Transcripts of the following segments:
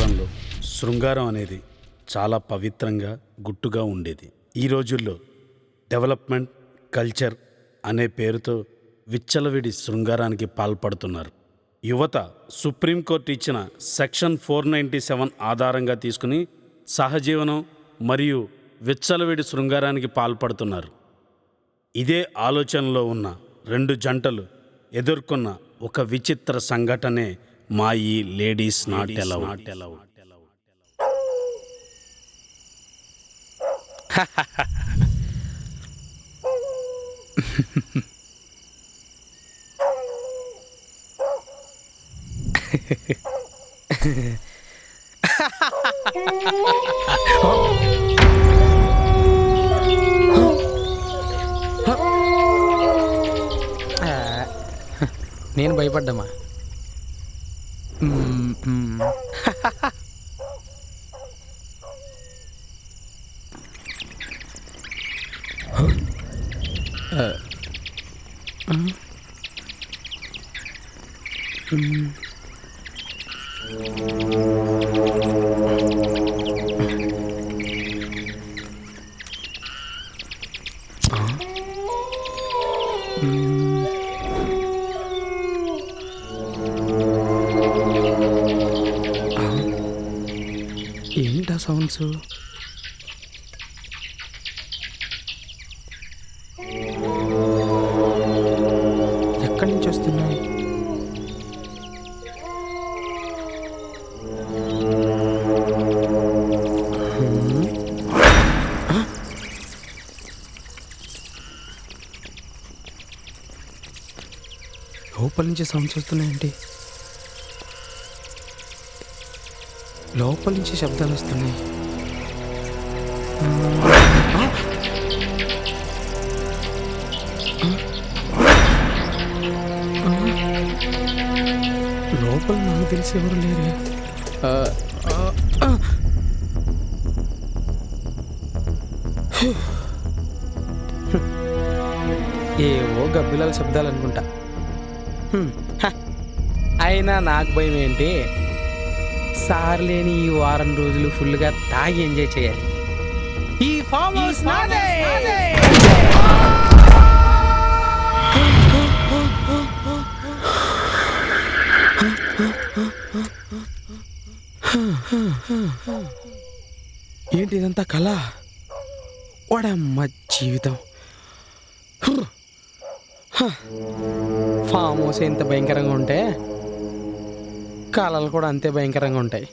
కాలంలో శృంగారం అనేది చాలా పవిత్రంగా గుట్టుగా ఉండేది. ఈ రోజుల్లో డెవలప్మెంట్ కల్చర్ అనే పేరుతో విచ్చలవిడి శృంగారానికి పాల్పడుతున్నారు. యువత సుప్రీంకోర్టు ఇచ్చిన సెక్షన్ 497 ఆధారంగా తీసుకుని సహజీవనం మరియు విచ్చలవిడి శృంగారానికి పాల్పడుతున్నారు. ఇదే ఆలోచనలో ఉన్న రెండు జంటలు ఎదుర్కొన్న ఒక విచిత్ర సంఘటనే మా ఈ లేడీస్ నాట్ అలౌడ్. నేను భయపడ్డామా? ఏంటా సౌండ్స్? ఎక్కడి నుంచి వస్తున్నాయి? లోపల నుంచి సౌండ్స్ వస్తున్నాయండి. లోపల నుంచి శబ్దాలు వస్తున్నాయి. లోపల నాకు తెలిసి ఎవరు లేరే. ఏవో గబ్బిలాల శబ్దాలు అనుకుంటా. అయినా నాకు భయం ఏంటి? సార్ లేని ఈ వారం రోజులు ఫుల్గా తాగి ఎంజాయ్ చేయాలి. ఈ ఫామ్ హౌస్ నాదే. ఏంటి ఇదంతా కళ? వాడమ్మ జీవితం. ఫామ్ హౌస్ ఎంత భయంకరంగా ఉంటే కళలు కూడా అంతే భయంకరంగా ఉంటాయి.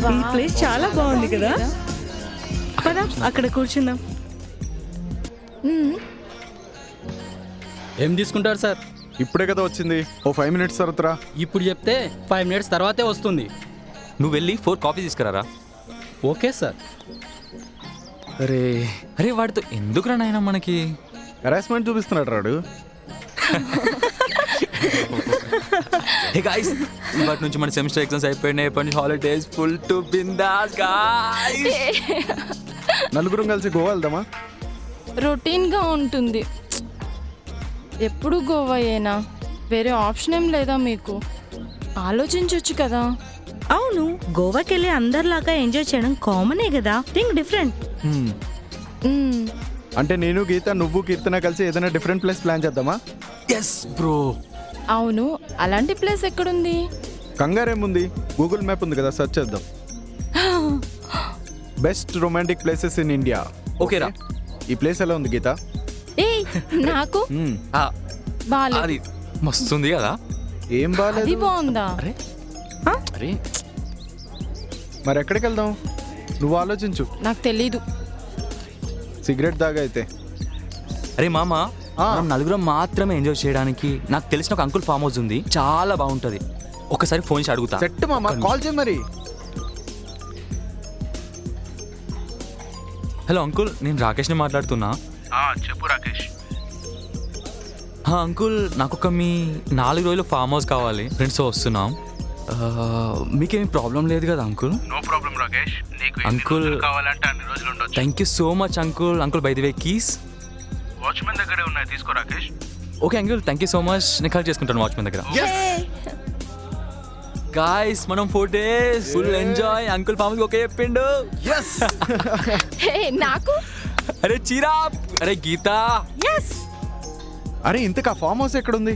ఈ ప్లేస్ చాలా బాగుంది కదా. పద అక్కడ కూర్చుందాం. ఏం తీసుకుంటారు సార్? ఇప్పుడే కదా వచ్చింది, ఓ 5 minutes తర్వాతరా. ఇప్పుడు చెప్తే 5 minutes తర్వాతే వస్తుంది. నువ్వు వెళ్ళి 4 కాఫీ తీసుకురారా. Okay sir. అరే అరే వాడితో ఎందుకురా నాయనా మనకి. హెరాస్మెంట్ చూపిస్తున్నాడు రాడు. హే గాయ్స్, ఇప్పటి నుంచి మన సెమిస్టర్ ఎగ్జామ్స్ అయిపోయినాయి. ఇప్పటి నుంచి holidays full to bindaas guys. నలుగురం కలిసి గోవా వెళ్దామా? రొటీన్గా ఉంటుంది. ఎప్పుడు గోవాయేనా? వేరే ఆప్షన్ ఏం లేదా మీకు? ఆలోచించవచ్చు కదా. అవును, గోవాకి వెళ్ళి అందరిలాగా ఎంజాయ్ చేయడం కామనే కదా. Think different. మ్మ్. అంటే నేను గీత, నువ్వు కీర్తన కలిసి ఏదైనా డిఫరెంట్ ప్లేస్ ప్లాన్ చేద్దామా? Yes bro. అవును, అలాంటి ప్లేస్ ఎక్కడుంది? కంగారేముంది, గూగుల్ మ్యాప్ ఉంది కదా, సెర్చ్ చేద్దాం. Best romantic places in India. ఓకేరా. ఈ ప్లేస్ ఎలా ఉంది గీత? ఏయ్, నాకు బాలేదు. అది మస్తుంది కదా. ఏం అది బాగాలేదు. బాగుందా? అరే అరే మరి ఎక్కడికి వెళ్దాం? నువ్వు ఆలోచించు. నాకు తెలీదు. సిగరెట్ దాగా అయితే. అరే మామ, మనం నలుగురం మాత్రమే ఎంజాయ్ చేయడానికి నాకు తెలిసిన ఒక అంకుల్ ఫామ్ హౌస్ ఉంది, చాలా బాగుంటది. ఒకసారి ఫోన్ చేసి అడుగుతా. సెట్ మామ, కాల్ చేయి మరి. హలో అంకుల్, నేను రాకేష్ని మాట్లాడుతున్నా. చెప్పు రాకేష్. అంకుల్, నాకు ఒక మీ 4 రోజులు ఫామ్ హౌస్ కావాలి. ఫ్రెండ్స్తో వస్తున్నాం. మీకేమి ప్రాబ్లం లేదు కదా అంకుల్? నో ప్రాబ్లం రాకేష్, నీకు అంకుల్ కావాలంటే అన్ని రోజులు ఉండొచ్చు. Thank you so much uncle. Uncle by the way keys watchman దగ్గరే ఉన్నాయి, తీసుకో రాకేష్. Okay uncle, thank you so much. నేను కలెక్ట్ చేసుకుంటాను వాచ్మెన్ దగ్గర. గాయ్స్, మనం 4 days full enjoy. Uncle farm house okay చెప్పిండు. హే, నాకు అరే చీరా, అరే గీత. అరే ఇంతకా ఫామ్ హౌస్ ఎక్కడుంది?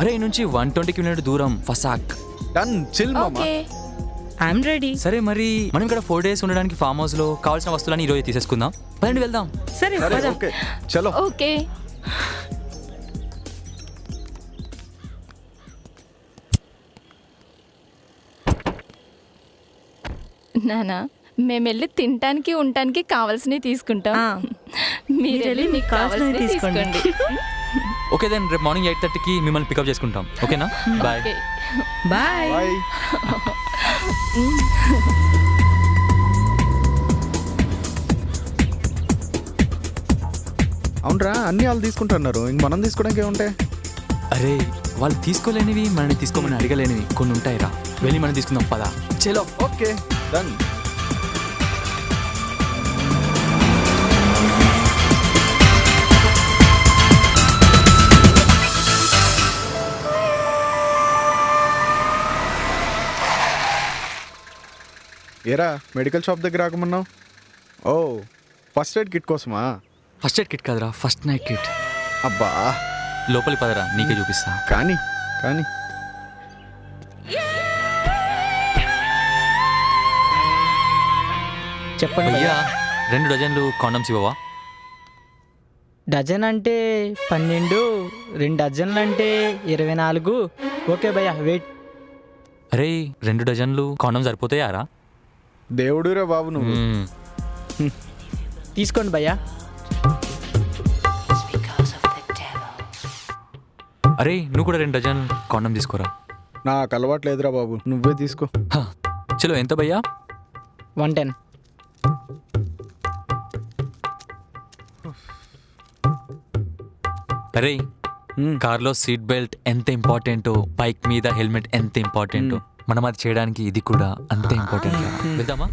అరే ఈ నుంచి 120 కిలోమీటర్ దూరం, ఫసాక్. డన్, చిల్ మామ. ఓకే. I'm ready. సరే మరి మనం ఇక్కడ 4 days ఉండడానికి ఫామ్ హౌస్ లో కావాల్సిన వస్తువులని ఈ రోజు తీసేసుకుందాం. పదండి వెళ్దాం. సరే సరే పద. ఓకే, చలో. ఓకే. నానా, మేము వెళ్ళి తినటానికి ఉండటానికి కావాల్సినవి తీసుకుంటాం. ఆ. మీరు వెళ్ళి మీకు కావాల్సినవి తీసుకోండి. ఓకే దెన్, రేపు మార్నింగ్ 8:30కి మిమ్మల్ని పికప్ చేసుకుంటాం. ఓకేనా? బాయ్. ఓకే. బాయ్. బాయ్. అవునరా, అన్ని వాళ్ళు తీసుకుంటున్నారు, ఇంక మనం తీసుకోవడానికి ఏముంటాయి? అరే వాళ్ళు తీసుకోలేనివి మనని తీసుకోమని అడగలేనివి కొన్ని ఉంటాయిరా. వెళ్ళి మనం తీసుకుందాం పదా. చలో. Okay, done. ఏరా, మెడికల్ షాప్ దగ్గర ఆగమన్నావు? ఓ, ఫస్ట్ ఎయిడ్ కిట్ కోసమా? ఫస్ట్ ఎయిడ్ కిట్ కాదురా, ఫస్ట్ నైట్ కిట్. అబ్బా, లోపలి పదరా, నీకే చూపిస్తా. కానీ కానీ చెప్పండి భయ్యా, భయ్యా. 2 డజన్లు కాండమ్స్ ఇవ్వవా? డజన్ అంటే 12, 2 డజన్లు అంటే 24. ఓకే భయ్యా, వెయిట్. అరే 2 డజన్లు కాండమ్స్ సరిపోతాయారా? దేవుడురా బాబు నువ్వు. తీసుకోండి భయ్యా. అరే నువ్వు కూడా 2 డజన్ కాండమ్ తీసుకోరా. నాకు అలవాటు లేదురా బాబు, నువ్వే తీసుకో. చలో, ఎంత భయ్యా? 110. అరే కార్లో సీట్ బెల్ట్ ఎంత ఇంపార్టెంటో, బైక్ మీద హెల్మెట్ ఎంత ఇంపార్టెంటో, మనం అది చేయడానికి ఇది కూడా అంతే ఇంపార్టెంట్. వెళ్దామా?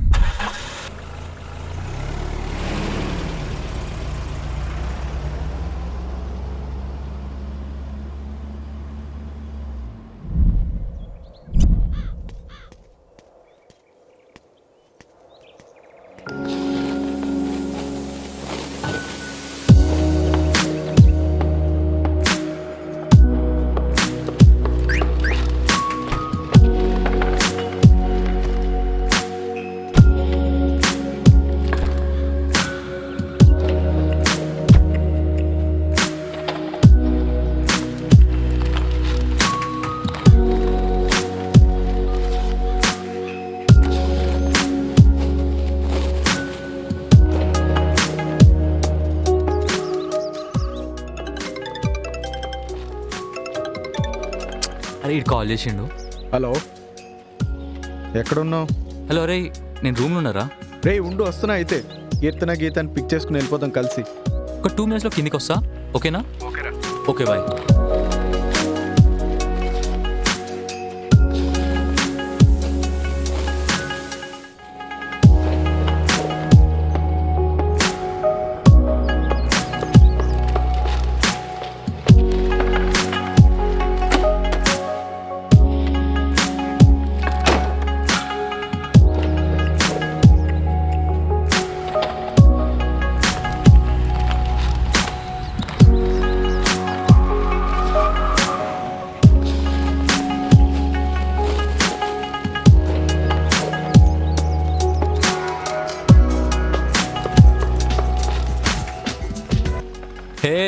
అరే ఇటు కాల్ చేసిండు. హలో, ఎక్కడున్నావు? హలో అరే, నేను రూమ్లో ఉన్నారా? రే ఉండు, వస్తున్నా అయితే. కీర్తన గీతని పిక్ చేసుకుని వెళ్ళిపోతాం కలిసి. ఒక 2 minutesలో కిందికి వస్తా, ఓకేనా? ఓకేరా. Okay bye. Hey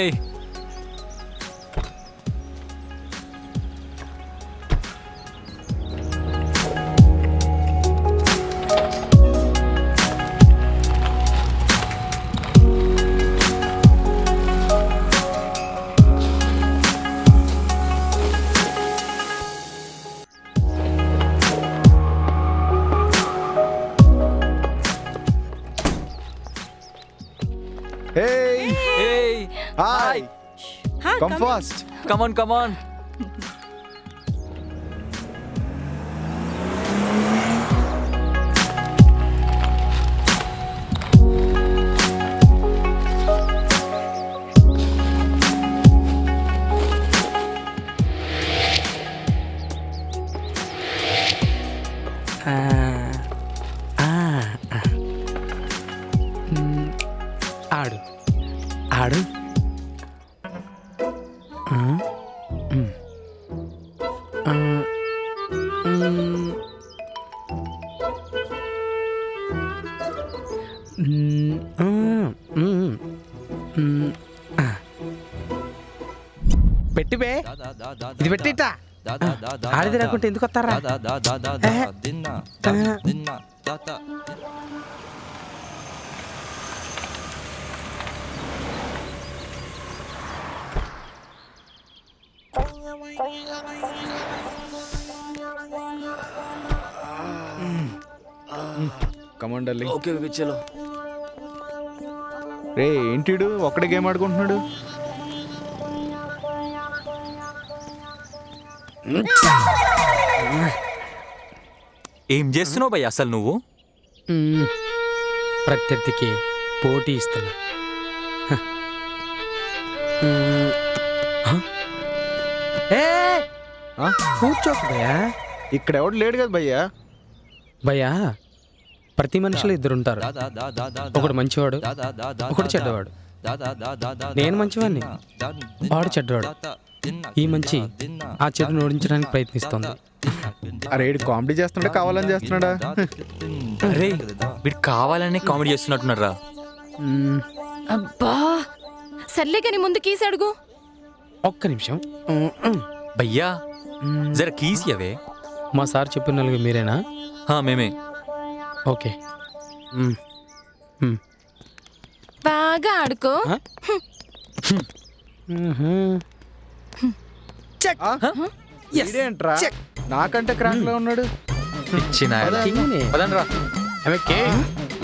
Hey! Hey! Hi! Ha, Come fast! Come on, come on! ఆడు ఆడు పెట్టి బే ఇది పెట్టిట ఆడిది రాకుంటే ఎందుకు వస్తారా కమాండ్ డార్లింగ్. ఓకే చలో. రే ఏంటిడు ఒక్కడే గేమ్ ఆడుకుంటున్నాడు? ఏం చేస్తున్నావు భయ్ అసలు నువ్వు? ప్రత్యర్థికి పోటీ ఇస్తున్నా. కూర్చోకు భయ్యా. ఇక్కడ ఎవడు లేడు కదా భయ్యా. భయ్యా ప్రతి మనిషిలో ఇద్దరు ఉంటారు. ఒకడు మంచివాడు, ఒకడు చెడ్డవాడు. నేను మంచివాడిని, వాడు చెడ్డవాడు. ఈ మంచి ఆ చెడును ఓడించడానికి ప్రయత్నిస్తోంది. అరే వీడు కామెడీ చేస్తున్నాడా కావాలని చేస్తున్నాడా? అరే వీడు కావాలనే కామెడీ చేస్తున్నట్టున్నారా? అబ్బా సర్లే కానీ ముందు కీసి అడుగు. ఒక్క నిమిషం. భయ్యా జర కీస్ అవే. మా సార్ చెప్పిన నలుగురు మీరేనా? మేమే. ఓకే. బాగా ఆడుకో. ఇదేంట్రా నాకంటే క్రాక్ లో ఉన్నాడు. ఇచ్చిన కింగ్ని. పదండ్రా.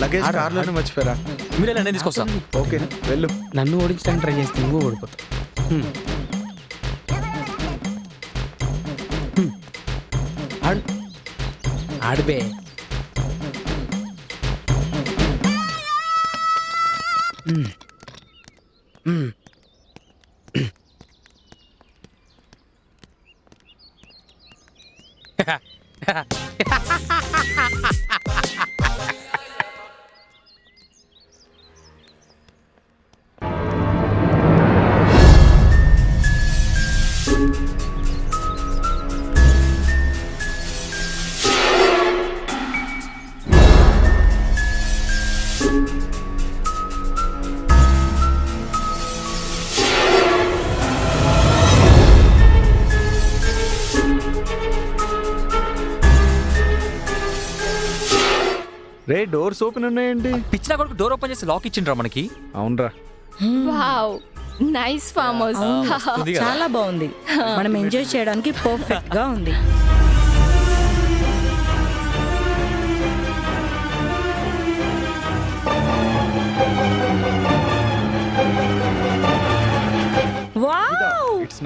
లగేజ్ కార్లోనే మర్చిపోయారా? మీరే నేను తీసుకొస్తా. ఓకే వెళ్ళు. నన్ను ఓడించడానికి ట్రై చేస్తే నువ్వు ఓడిపోతావు. ఆడు ఆడిబే. రే డోర్స్ ఓపెన్ ఉన్నాయండి. పిచ్చిన కొడుకు డోర్ ఓపెన్ చేసి లాక్ ఇచ్చిండ్రా మనకి. అవునరా. Wow nice farm house. ఉంది కదా? చాలా బాగుంది. మనం ఎంజాయ్ చేయడానికి పర్ఫెక్ట్ గా ఉంది.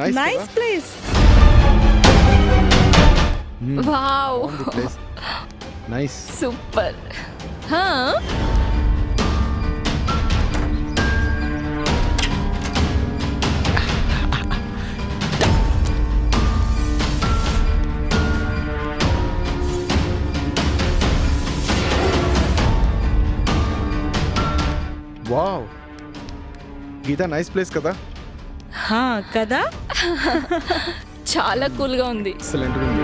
Nice nice place. Wow place nice. Super హా వావ్ గీత నైస్ ప్లేస్ కదా. హా కదా. చాలా కూల్ గా ఉంది. ఎక్సలెంట్ ఉంది.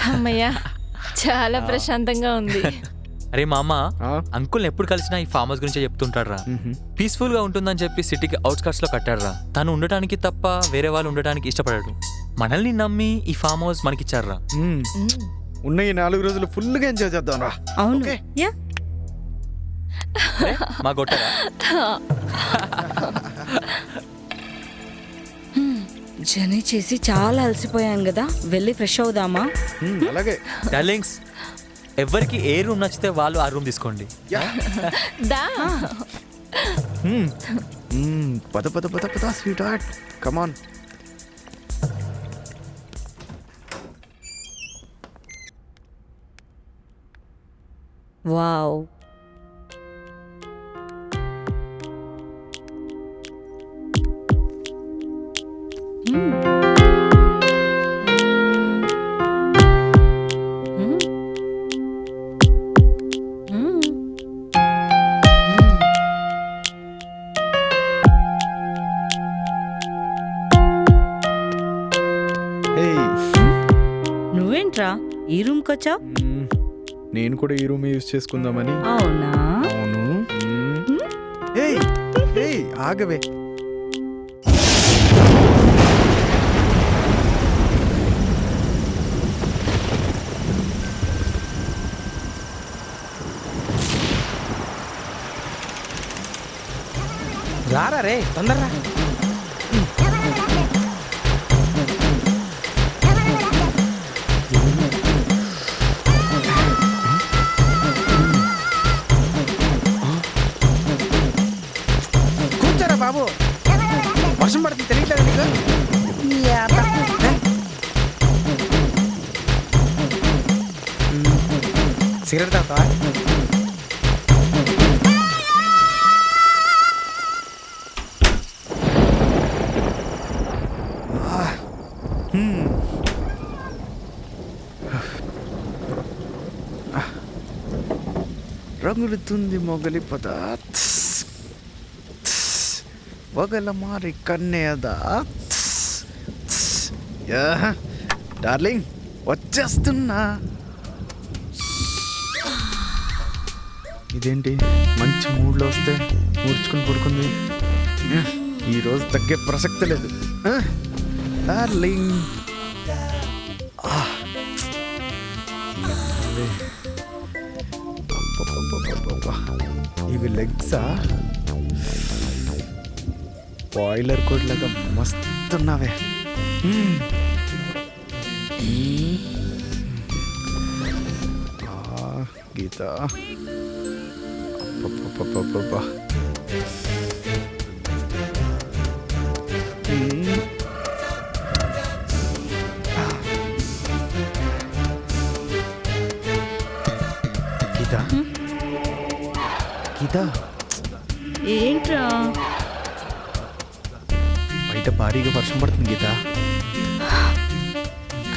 అమ్మయ్య చాలా ప్రశాంతంగా ఉంది. అరే మామ ఆ? అంకుల్ ఎప్పుడు కలిసినా ఈ ఫార్మర్స్ గురించే చెప్తుంటాడు రా. పీస్ఫుల్ గా ఉంటుందని చెప్పి సిటీకి అవుట్స్కట్స్ లో కట్టాడు రా. తను ఉండటానికి తప్ప వేరే వాళ్ళు ఉండటానికి ఇష్టపడాడు. మనల్ని నమ్మి ఈ ఫామ్ హౌస్ మనకిచ్చారు రా. ఉన్న ఈ 4 రోజులు ఫుల్గా ఎంజాయ్ చేద్దాం రా. అవును. యా మా గొట్టరా జర్నీ చేసి చాలా అలసిపోయాం కదా, వెళ్ళి ఫ్రెష్ అవుదామా? అలాగే. డార్లింగ్స్, ఎవరికి ఏ రూమ్ నచ్చితే వాళ్ళు ఆ రూమ్ తీసుకోండి. దా పద పద పద పద స్వీట్ హార్ట్ కమాన్. వావ్. నువ్వేంట్రా ఈ రూమ్కి వచ్చావు? నేను కూడా ఈ రూమ్ యూజ్ చేసుకుందామని. అవునా? అవును. ఏయ్ ఏయ్ ఆగవే. రారా రే తొందరరా. కూర్చోరా బాబు, వర్షం పడుతుంది తెలియట్లేదు నీకు? యాబ్బా. సిగరెట్ తాగుతావా? రగులుతుంది మొగలి పద వగల మారి కన్నేదా. డార్లింగ్ వచ్చేస్తున్నా. ఇదేంటి మంచి మూడ్లో వస్తే మూడ్చుకుని పడుకుంది. ఈరోజు తగ్గే ప్రసక్తి లేదు. డార్లింగ్ ఇవి లెగ్సా? బాయిలర్ కోడ్ లాగా మస్తున్నావే. గీత అబ్బబ్బబ్బబ్బబ్బా. గీత గీత ఏంట్రా? బయట భారీగా వర్షం పడుతుంది గీత.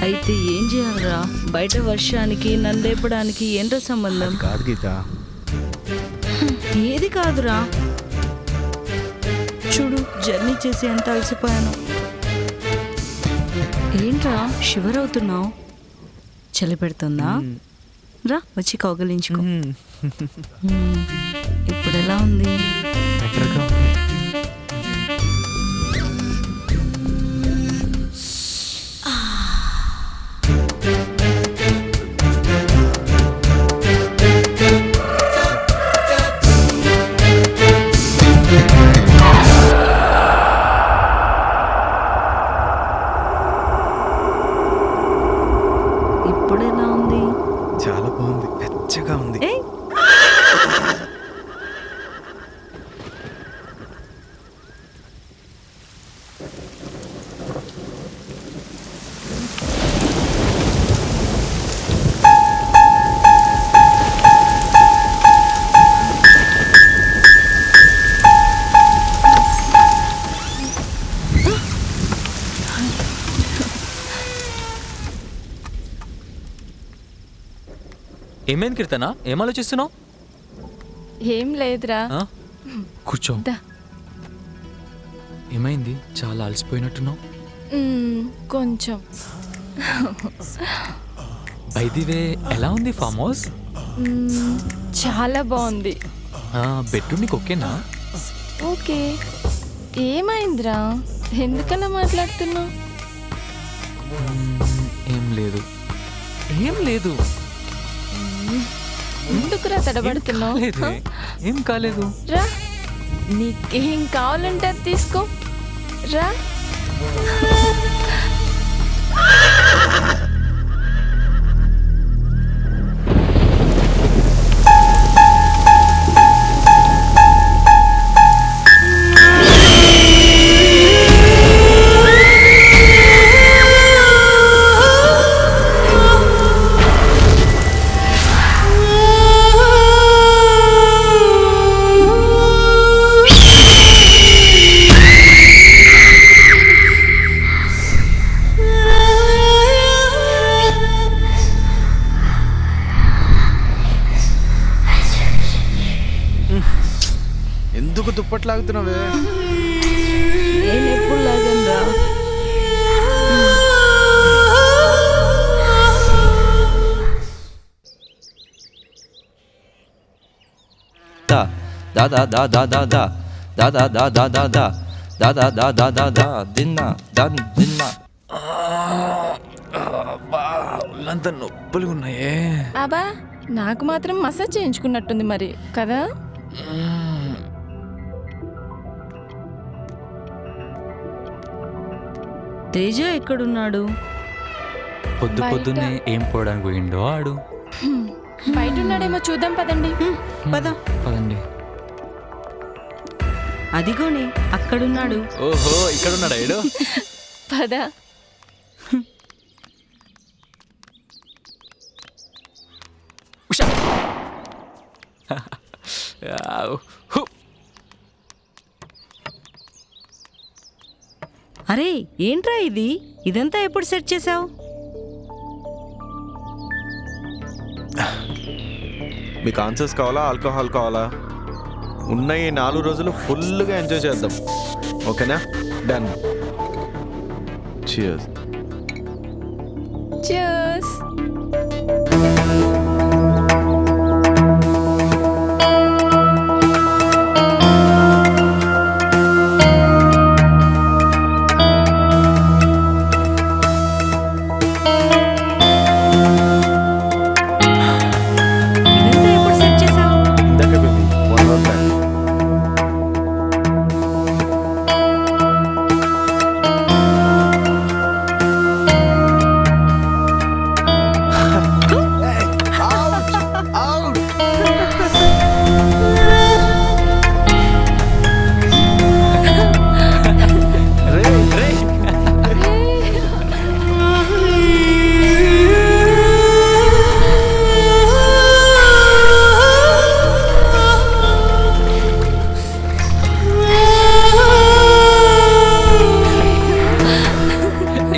అయితే ఏం చేయాలరా? బయట వర్షానికి నన్ను లేపడానికి ఏంట్రా సంబంధం? కాదు గీత. ఏది కాదురా, చూడు జర్నీ చేసి ఎంత అలసిపోయాను. ఏంట్రా షివర్ అవుతున్నావు? చలి పెడుతుందా? రా వచ్చి కౌగలించుకో. ఇప్పుడు ఎలా ఉంది? బెటర్గా ఉంది. ఏమైంది కీర్తన, ఏం ఆలోచిస్తున్నావు? ఏం లేదురా. ఆ? కూర్చో. దా. ఏమైంది, చాలా అలసిపోయినట్టున్నావు? కొంచెం. బైదివే, ఎలా ఉంది ఫామ్ హౌస్? చాలా బాగుంది. బెడ్ నీకు ఓకేనా? ఓకే. ఏమైందిరా, ఎందుకలా మాట్లాడుతున్నావు? ఏం లేదు, ఏం లేదు. ఎందుకురా తడబడుతున్నావు? కాలేదే, ఏం కాలేదు. రా, నీకేం కావాలంటే అది తీసుకో. రా. ఎందుకు దుప్పట్లాగుతున్నావే? నేను ఎప్పుడు లాగనరా. da da da da da da da da da da da da da da da da da da dinna dan dinna. ఒళ్ళంతా నొప్పులుగా ఉన్నాయే. అబ్బా, నాకు మాత్రం మసాజ్ చేయించుకున్నట్టుంది మరి కదా. తేజ ఎక్కడున్నాడు? పొద్దు పొద్దున్నే ఏం పోవడానికి పోయిండో ఆడు. బయట ఉన్నాడేమో చూద్దాం పదండి. పద. పదండి. అదిగోనే అక్కడున్నాడు. ఓహో, ఇక్కడ ఉన్నాడా ఏడు? పద. అరే ఏంట్రా ఇది? ఇదంతా ఎప్పుడు సెట్ చేసావు? మీకు ఆన్సర్స్ కావాలా, ఆల్కహాల్ కావాలా? ఉన్న ఈ 4 రోజులు ఫుల్గా ఎంజాయ్ చేద్దాం. ఓకేనా? డన్. చియర్స్. Cheers. ఇదంతా ఎప్పుడు సెట్ చేసావు? ఇందాక బేబీ 1 అవర్ బ్యాక్.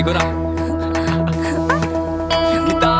ఇగోరా. గీతా.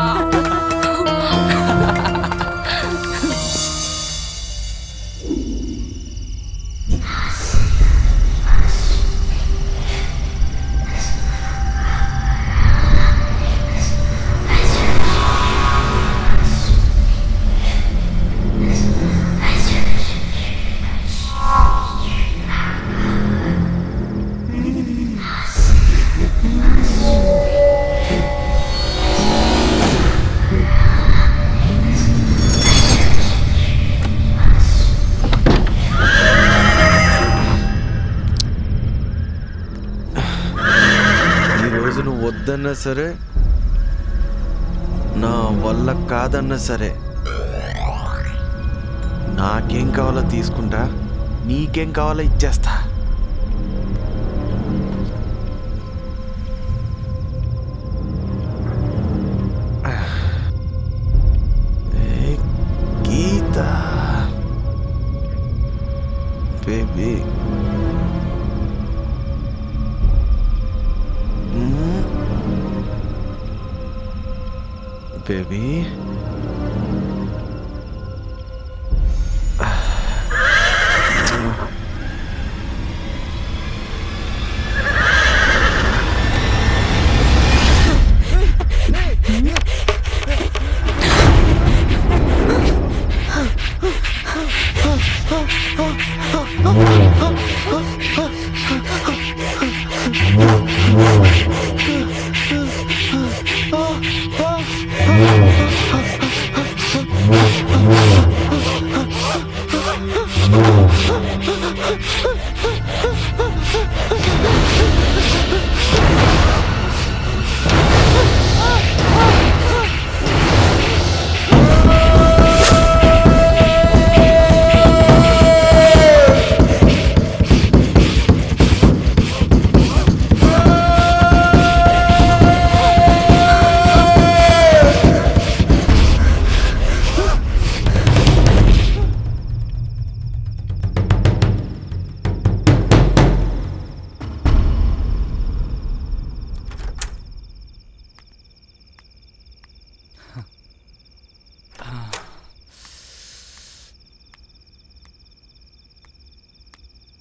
ఈరోజు నువ్వు వద్దన్నా సరే, నా వల్ల కాదన్నా సరే, నాకేం కావాలో తీసుకుంటా, నీకేం కావాలో ఇచ్చేస్తా. గీత బేబీ, బేబీ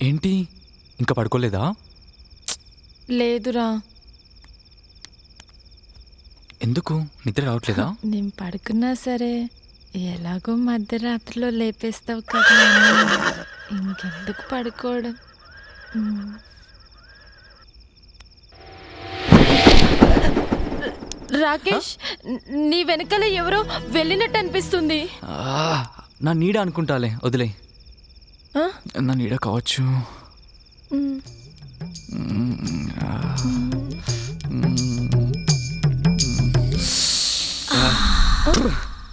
ఏంటి ఇంకా పడుకోలేదా? లేదురా, ఎందుకు నిద్ర రావట్లేదా? నేను పడుకున్నా సరే ఎలాగో మధ్యరాత్రిలో లేపేస్తావు కదా అని ఇంకెందుకు పడుకోవడం. రాకేష్, నీ వెనకాల ఎవరో వెళ్ళినట్టు అనిపిస్తుంది. నా నీడ అనుకుంటాలే, వదిలే. ఆ? నా నీడ కావచ్చు.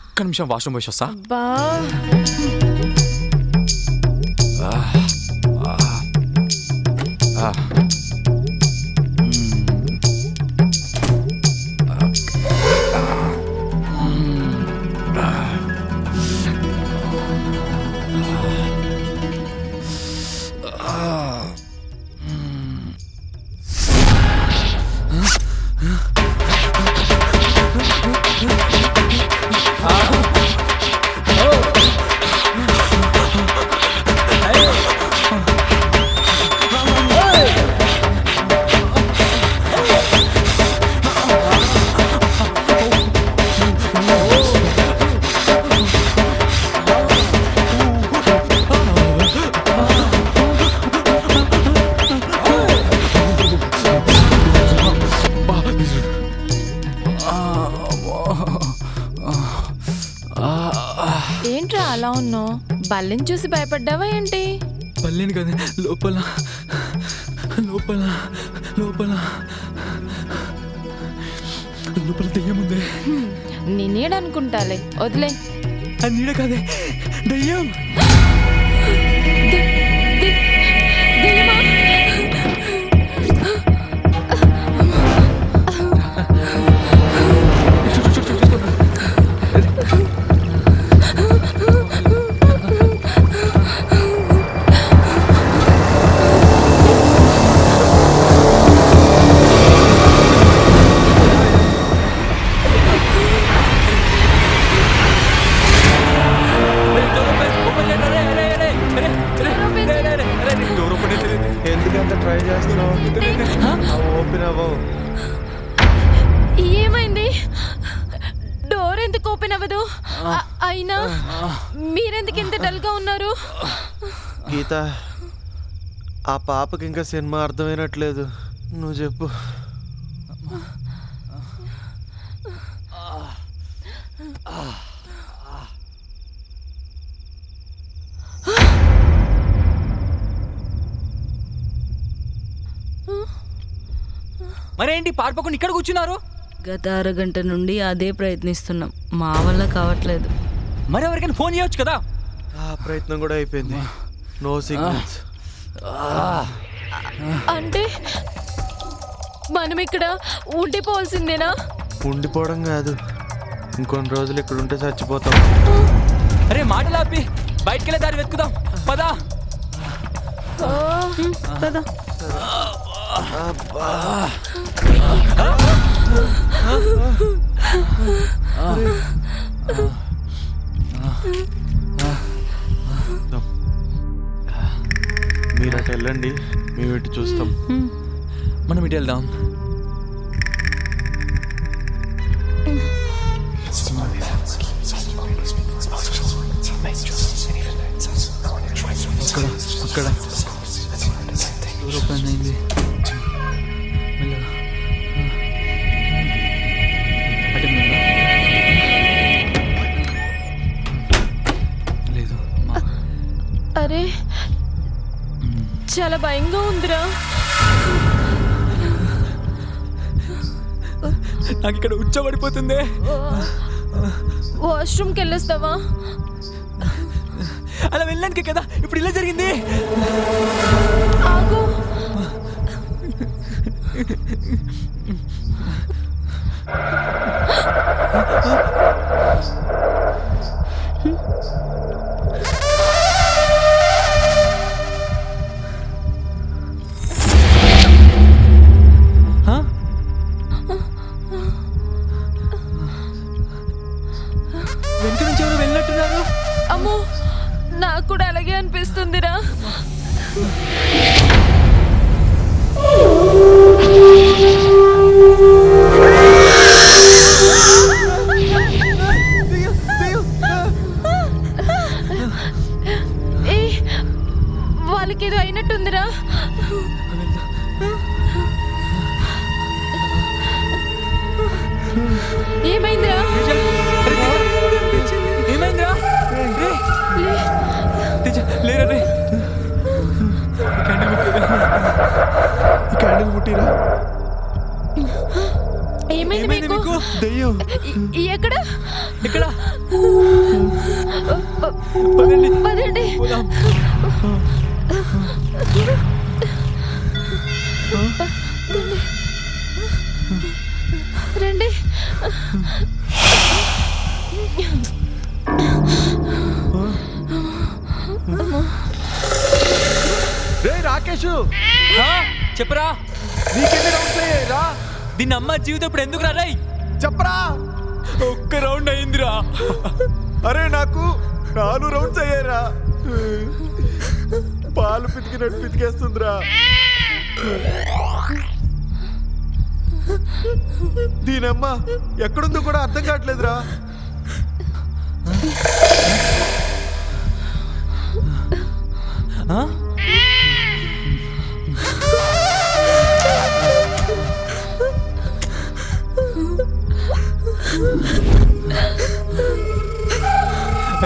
ఒక్క నిమిషం వాష్రూమ్ పోయి వస్తా. బా ఏంట్రా అలా ఉన్నావు? బల్లిని చూసి భయపడ్డావా ఏంటి? పల్లేను కదా, లోపల లోపల లోపల లోపల దెయ్యముందే. నీ నీడనుకుంటాలే, వదిలే. అది నీడ కాదే, దెయ్యం. దెయ్యమా? ఎందుకంత ట్రై చేస్తున్నావు? ఓపెన్ అవ్వవు. ఏమైంది? డోర్ ఎందుకు ఓపెన్ అవ్వదు? అయినా మీరెందుకు ఇంత డల్ గా ఉన్నారు? గీత, ఆ పాపకి ఇంకా సినిమా అర్థమైనట్లేదు. నువ్వు చెప్పు. మరేంటి పారిపోకుండా ఇక్కడ కూర్చున్నారు? గత అరగంట నుండి అదే ప్రయత్నిస్తున్నాం, మా వల్ల కావట్లేదు. మరి ఎవరికైనా ఫోన్ చేయొచ్చు కదా? ఆ ప్రయత్నం కూడా అయిపోయింది. No signals. అంటే మనం ఇక్కడ ఉండిపోవాల్సిందేనా? ఉండిపోవడం కాదు, ఇంకొన్ని రోజులు ఇక్కడ ఉంటే చచ్చిపోతాం. అరే మాటలు ఆపి బయటకెళ్ళే దారి వెతుకుదాం, పదా. కదా మీరు అటు వెళ్ళండి, మేము ఇటు చూస్తాం. మనం ఇటు వెళ్దాం. అక్కడ డోర్ ఓపెన్ అయింది. మెల్లగా. అటే మెల్లగా. లేదు అరే చాలా భయంగా ఉందిరా. నాకు ఇక్కడ ఉచ్చబడిపోతుంది. వాష్రూమ్కి వెళ్ళొస్తావా? అలా వెళ్ళడానికి కదా ఇప్పుడు ఇలా జరిగింది. ఆగు. వెనక నుంచి ఎవరు వెళ్ళినట్టున్నారు. అమ్మో నాకు కూడా అలాగే అనిపిస్తుందిరా. ఏ వాళ్ళకి ఏదో అయినట్టుందిరా. ఏమైందిరా? ఏమైందిరా? లేరా రే. క్యాండిల్ ముట్టిరా. ఏమైంది మీకు? దెయ్యం. ఎక్కడ? ఎక్కడ? పదండి. పదండి. రండి. రే రాకేష్, చెప్పరా. నీకెన్ని రౌండ్స్ అయ్యాయిరా? దీన్ని అమ్మ జీవితం ఇప్పుడు ఎందుకు రాయ్ చెప్పరా. ఒక్క రౌండ్ అయిందిరా. అరే నాకు 4 రౌండ్స్ అయ్యాయిరా. పాలు పితికినట్టు పితికేస్తుందిరా. దీనమ్మ ఎక్కడుందో కూడా అర్థం కావట్లేదురా.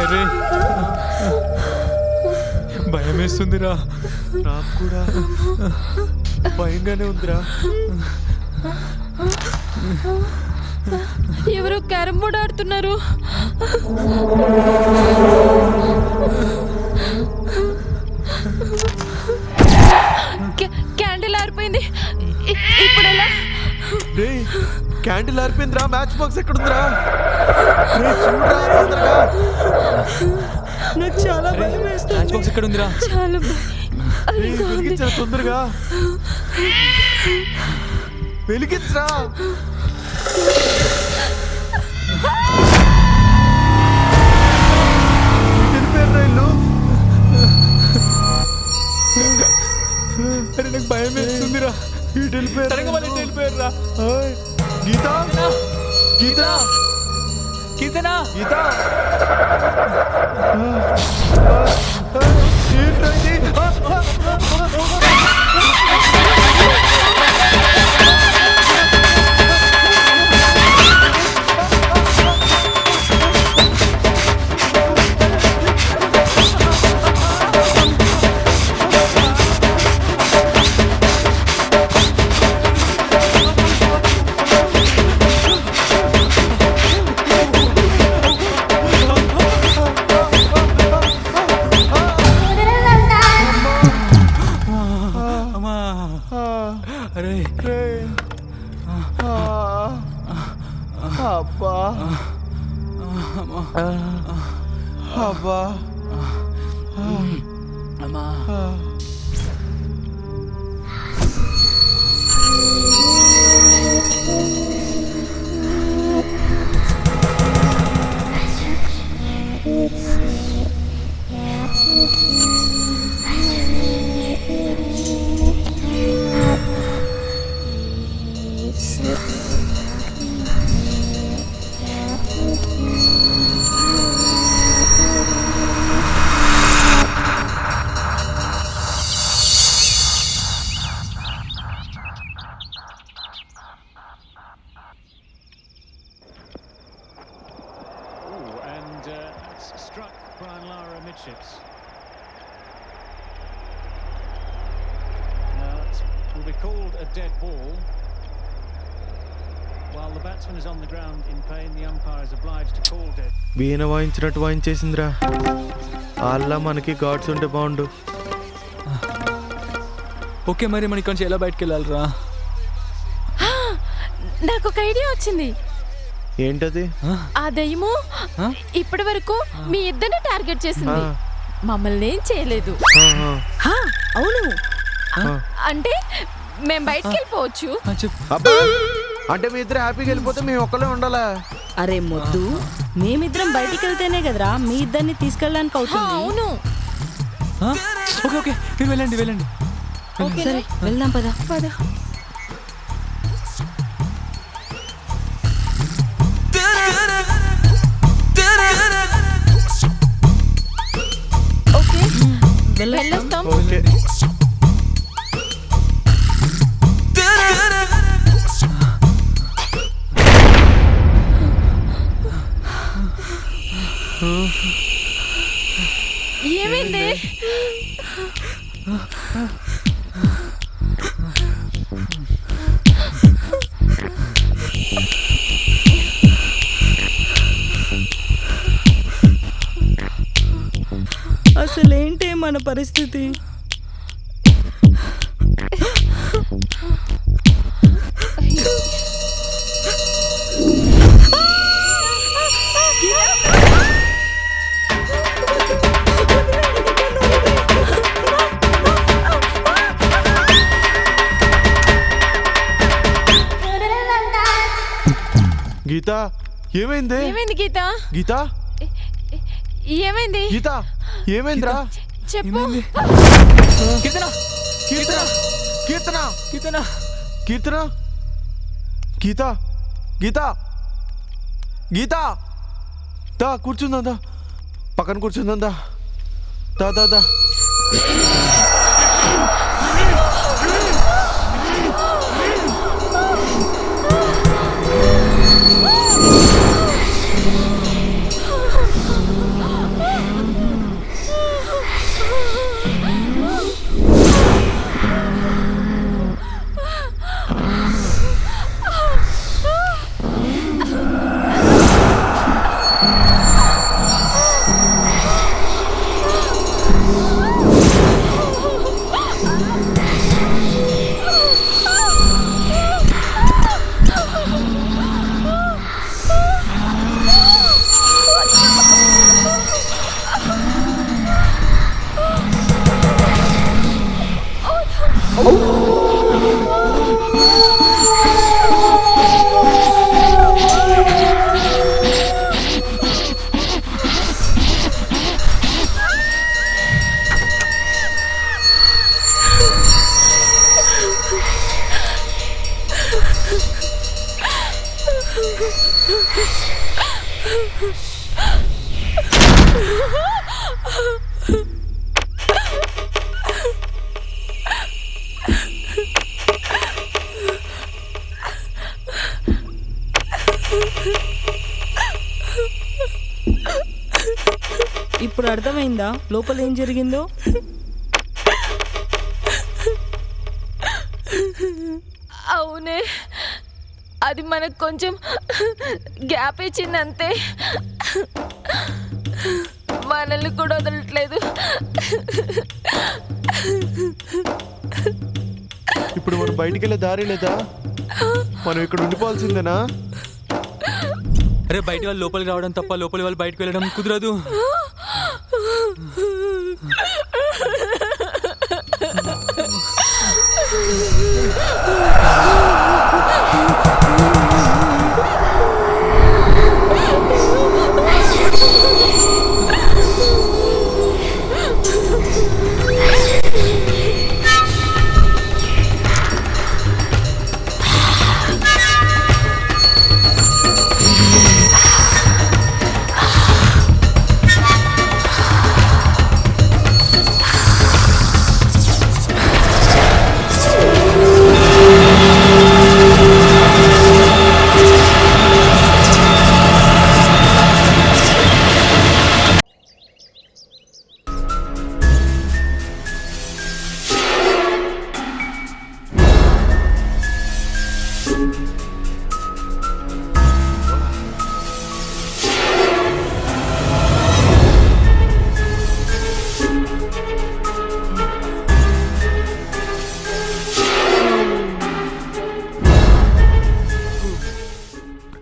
అరే భయం వేస్తుందిరా. నాకు కూడా భయంగానే ఉందిరా. ఎవరో క్యారమ్ బోర్డ్ ఆడుతున్నారు. క్యాండిల్ ఆరిపోయింది. ఇప్పుడు ఎలా? రే క్యాండిల్ ఆరిపోయిందిరా. మ్యాచ్ బాక్స్ ఎక్కడుందిరా? రే చూడరా తొందరగా. నాకు చాలా భయం వేస్తుంది. బాక్స్ ఎక్కడ ఉందిరా? చాలా రే, వెలిగించరా తొందరగా. వెలిగించరా. ఇల్లు. అరే నాకు భయం వేస్తుందిరా. ఇటు వెళ్ళిపోయారు. వెళ్ళిపోయారా? గీత గీత కీర్తనా గీత ఏంటండి? అరే అబ్బా అబ్బా అమ్మా will be called a dead ball. While the batsman is on the ground in pain, the umpire is obliged to call dead. వీణ వాయించినట్టు వాయించేసిందిరా. అలా మనకి గాడ్స్ ఉంటే బాగుండు. ఓకే మరి మన ఇక్కడ నుంచి ఎలా బయటకు వెళ్ళాలిరా? నాకు ఒక ఐడియా వచ్చింది. ఏంటది? ఆ దయ్యము ఇప్పటి వరకు మీ ఇద్దరిని టార్గెట్ చేసింది, మమ్మల్ని ఏం చేయలేదు. హా, అవును. అంటే మేము బయటికి వెళ్ళిపోవచ్చు. అబ్బా, అంటే మీ ఇద్దరు హ్యాపీగా వెళ్ళిపోతే మేము ఒక్కలే ఉండాలా? అరే మొద్దు, మేమిద్దరం బయటికి వెళ్తేనే కదరా మీ ఇద్దరిని తీసుకెళ్ళడానికి అవుతుంది. అవును. ఓకే ఓకే, మీరు వెళ్ళండి వెళ్ళండి. సరే వెళ్దాం, పద పద. ఓకే వెళ్ళొస్తాం. వెళ్ళొస్తాం. ఓకే. ఏమైంది? అసలేంటి మన పరిస్థితి? గీత, ఏమైంది? ఏమైంది గీత? గీత, ఏమైంది? గీత, ఏమైందిరా? చెప్పు. కీర్తన, కీర్తన, కీర్తన, కీర్తన, కీర్తన, గీత, గీత, గీత, దా కూర్చుందా, దా పక్కన కూర్చుందా, దా దా దా దా. ఇప్పుడు అర్థమైందా లోపల ఏం జరిగిందో? అవునే, అది మనకు కొంచెం గ్యాప్ ఇచ్చింది అంతే. మనల్ని కూడా వదలట్లేదు. ఇప్పుడు మనం బయటికి వెళ్ళే దారి లేదా? మనం ఇక్కడ ఉండిపోవాల్సిందేనా? అరే, బయట వాళ్ళు లోపలికి రావడం తప్ప లోపలి వాళ్ళు బయటకు వెళ్ళడం కుదరదు.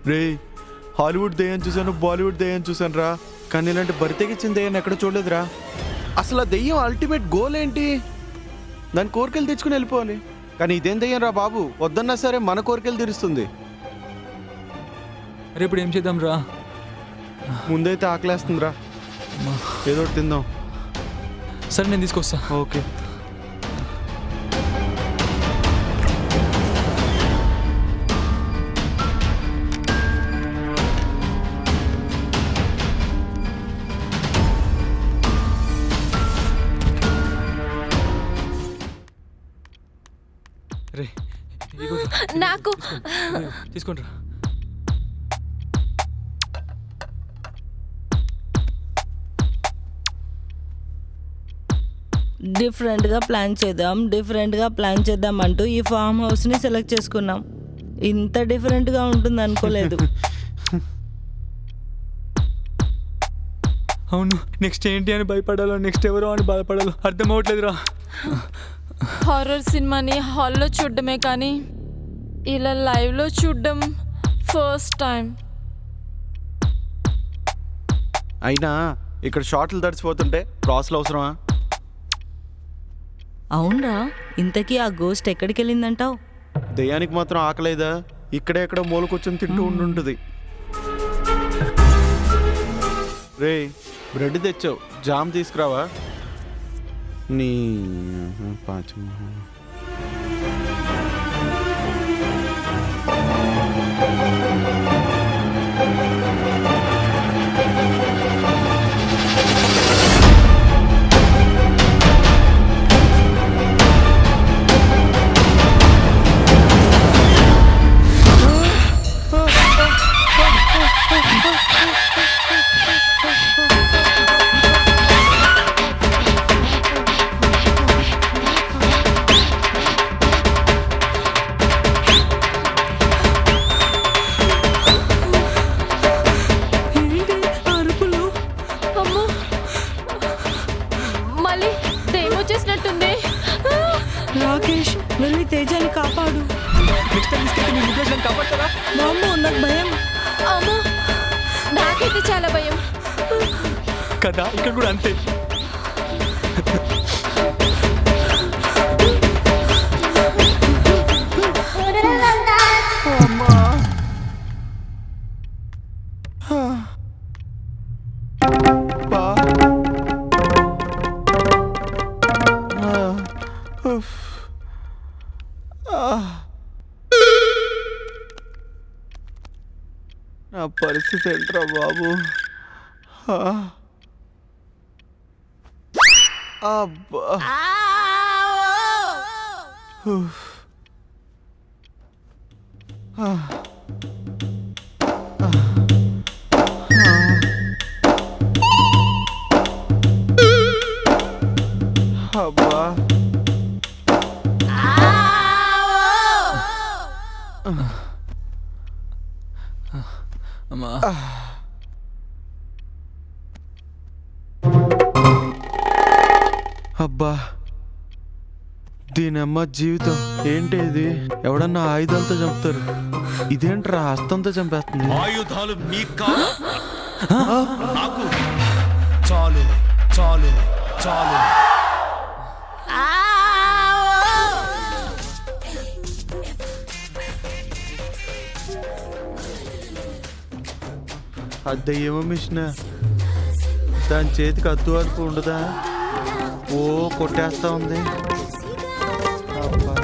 రే హాలీవుడ్ దయ్యం చూశాను, బాలీవుడ్ దయ్యం చూశాను రా, కానీ ఇలాంటి బరితెగిచ్చిన దయ్యాన్ని ఎక్కడ చూడలేదురా. అసలు ఆ దయ్యం అల్టిమేట్ గోల్ ఏంటి? దాని కోరికలు తెచ్చుకుని వెళ్ళిపోవాలి. కానీ ఇదేం దయ్యం రా బాబు, వద్దన్నా సరే మన కోరికలు తీరుస్తుంది. రేపు ఇప్పుడు ఏం చేద్దాం రా? ముందైతే ఆకలేస్తుందిరా, ఏదో ఒకటి తిందాం. సరే నేను తీసుకొస్తా. ఓకే. రే నాకు తీసుకుంట్రా. డిఫరెంట్గా ప్లాన్ చేద్దాం అంటూ ఈ ఫామ్ హౌస్ని సెలెక్ట్ చేసుకున్నాం. ఇంత డిఫరెంట్గా ఉంటుంది అనుకోలేదు. అవును, నెక్స్ట్ ఏంటి అని భయపడాలో, నెక్స్ట్ ఎవరో అని బాధపడాలో అర్థం అవ్వట్లేదురా. హారర్ సినిమాని హాల్లో చూడడమే కానీ ఇలా లైవ్లో చూడడం ఫస్ట్ టైం. అయినా ఇక్కడ షార్ట్లు తడిచిపోతుంటే ప్రాసలు అవసరమా? అవునరా, ఇంతకీ ఆ గోస్ట్ ఎక్కడికి వెళ్ళిందంటావు? దయ్యానికి మాత్రం ఆకలేదా? ఇక్కడే ఎక్కడ మూల కూర్చొని తింటూ ఉండుంటుంది. రే బ్రెడ్ తెచ్చావు, జామ్ తీసుకురావా? నీ పాచం. అమ్మో, మళ్ళీ దెయ్యం వచ్చేసినట్టుంది. రాకేష్, వెళ్ళి తేజాని కాపాడు. మామూ, నాకు భయం. అమ్మో, నాకైతే చాలా భయం. కదా, ఇక్కడ కూడా అంతే. నా పరిస్థితి ఏంట్రా బాబు? అబ్బా, అబ్బా. అమ్మా, అబ్బా, దీనమ్మ జీవితం ఏంటి ఇది? ఎవడన్నా ఆయుధాలతో చంపుతారు, ఇదేంట్రా హస్తంతో చంపేస్తుంది? ఆయుధాలు మీకు కాదు, నాకు చాలు చాలు చాలు. అద్దయ్యేమో మిషన్, దాని చేతికి అద్దు అదుపు ఉండదా? ఓ కొట్టేస్తా ఉంది. అబ్బా.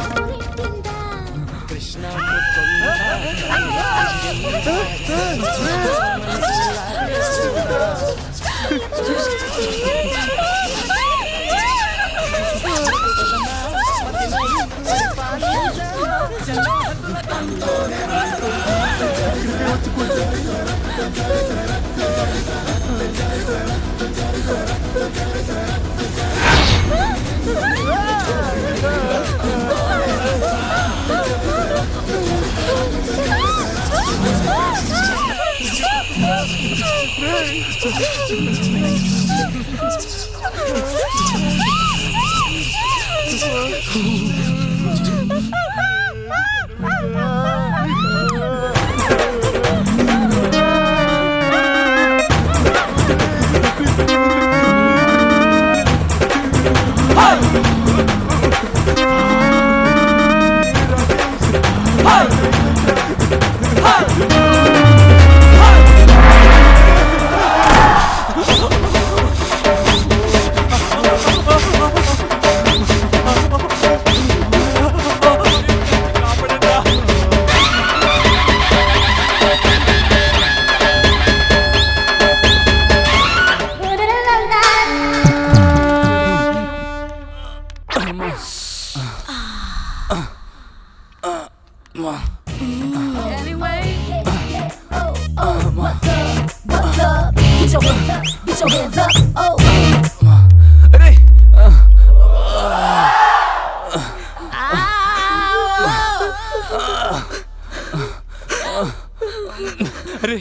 అరే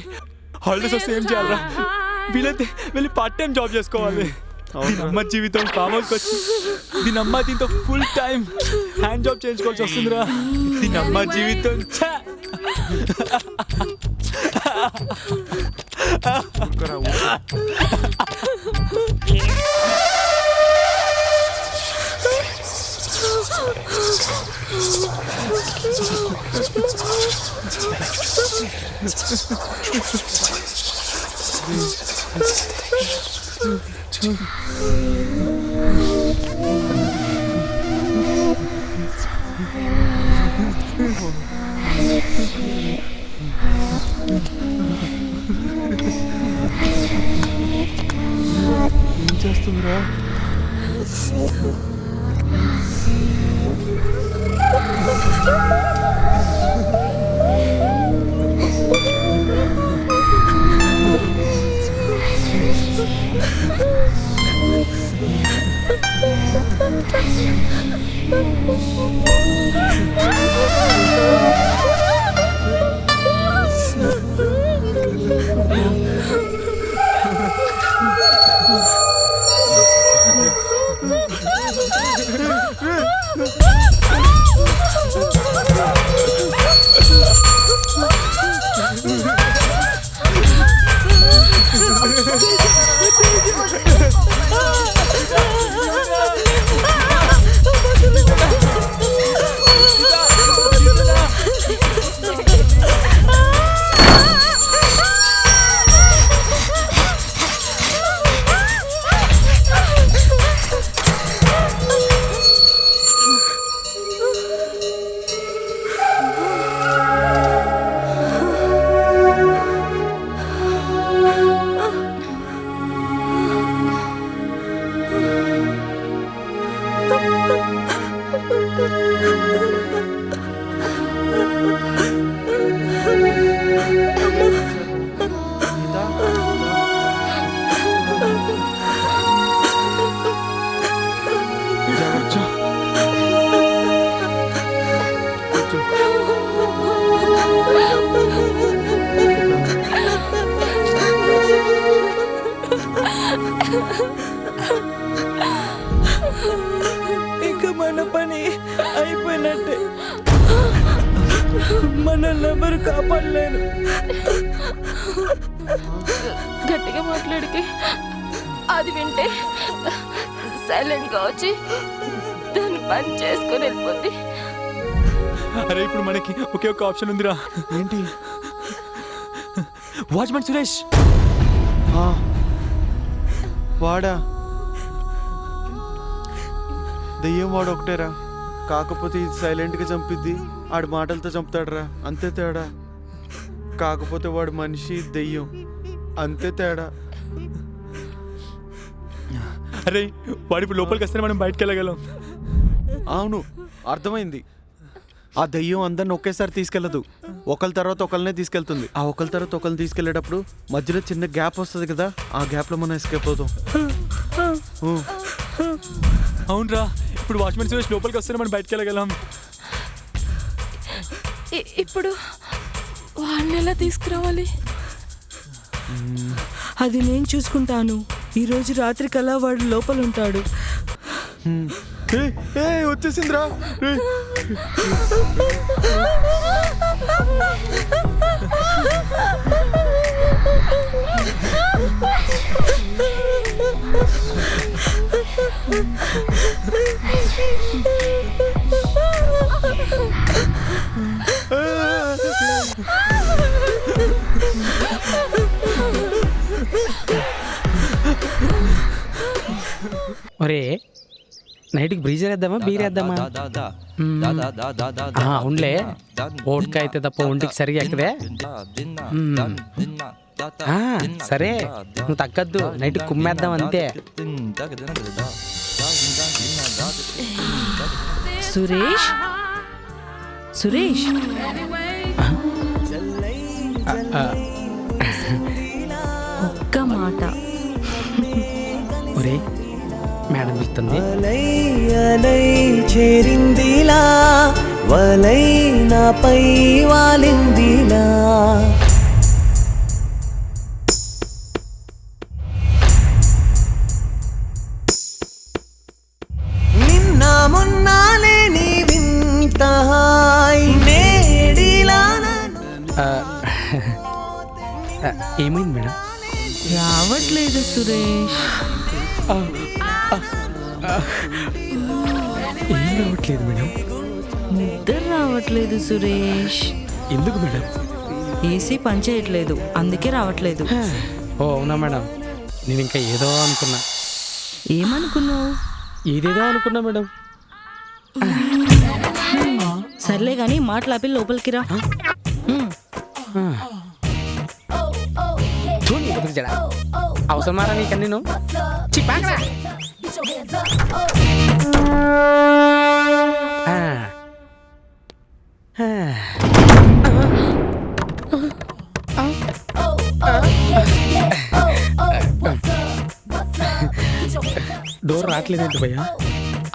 హాలిడేస్ వస్తే ఏం చేయాలరా? వీలైతే వెళ్ళి పార్ట్ టైం జాబ్ చేసుకోవాలి. దీని అమ్మ జీవితం ఫామ్ హౌస్కి వచ్చి దీని అమ్మ దీంతో ఫుల్ టైం హ్యాండ్ జాబ్ చేయించుకోవాల్సి వస్తుందిరా. దీని అమ్మ జీవితం ఛా! ఏం చేస్తుందిరా? ఇంకా మన పని అయిపోయినట్టే. మనల్ని ఎవరు కాపాడలేరు. గట్టిగా మాట్లాడితే అది వింటే సైలెంట్ గా వచ్చి దాన్ని పని చేసుకొని వెళ్ళిపోద్ది. అరే ఇప్పుడు మనకి ఒకే ఒక ఆప్షన్ ఉందిరా. ఏంటి? వాచ్మెన్ సురేష్. వాడా? దెయ్యం వాడు ఒకటేరా. కాకపోతే ఇది సైలెంట్గా చంపిద్ది, ఆడి మాటలతో చంపుతాడురా, అంతే తేడా. కాకపోతే వాడు మనిషి, దెయ్యం, అంతే తేడా. అరే వాడి ఇప్పుడు లోపలికి వస్తే మనం బయటకు వెళ్ళగలం. అవును, అర్థమైంది. ఆ దెయ్యం అందరిని ఒకేసారి తీసుకెళ్ళదు, ఒకరి తర్వాత ఒకరినే తీసుకెళ్తుంది. ఆ ఒకరి తర్వాత ఒకరిని తీసుకెళ్లేటప్పుడు మధ్యలో చిన్న గ్యాప్ వస్తుంది కదా, ఆ గ్యాప్లో మనం ఎస్కేప్ అవుతాం. అవునరా, ఇప్పుడు వాచ్మెన్ సురేష్ లోపలికి వస్తే మనం బయటకు వెళ్ళగలం. ఇప్పుడు వాడిని ఎలా తీసుకురావాలి? అది నేను చూసుకుంటాను. ఈరోజు రాత్రి కల్లా వాడు లోపల ఉంటాడు. వచ్చేసిందిరా. ఒరే నైట్కి బ్రీజర్ వేద్దామా, బీర్ వేద్దామా? ఉండే ఓట్కా అయితే తప్ప ఒంటికి సరిగా ఎక్కదే. సరే నువ్వు తగ్గద్దు, నైట్ కుమ్మేద్దాం అంతే. సురేష్ సురేష్ ఒక్క మాట ఒరే మేడం చెప్తుంది చేరిందిలా వలై నాపై వాలిందిలా నిన్న మొన్నాలే నీ వింత హాయ్ నేడిలా ఏమైంది మేడం? రావట్లేదు సురేష్. ఏం రావట్లేదు మేడం? నిద్ర రావట్లేదు సురేష్. ఎందుకు మేడం? ఏసీ పనిచేయట్లేదు, అందుకే రావట్లేదు. ఓ అవునా మేడం, నేను ఇంకా ఏదో అనుకున్నా. ఏమనుకున్నావు? ఏదేదో అనుకున్నా మేడం. సర్లే గాని మాట్లాపి లోపలికి రా. అవసరమారా నీకన్నా నేను చిప్పాకరా. డోర్ రావట్లేదేంటి భయ్యా?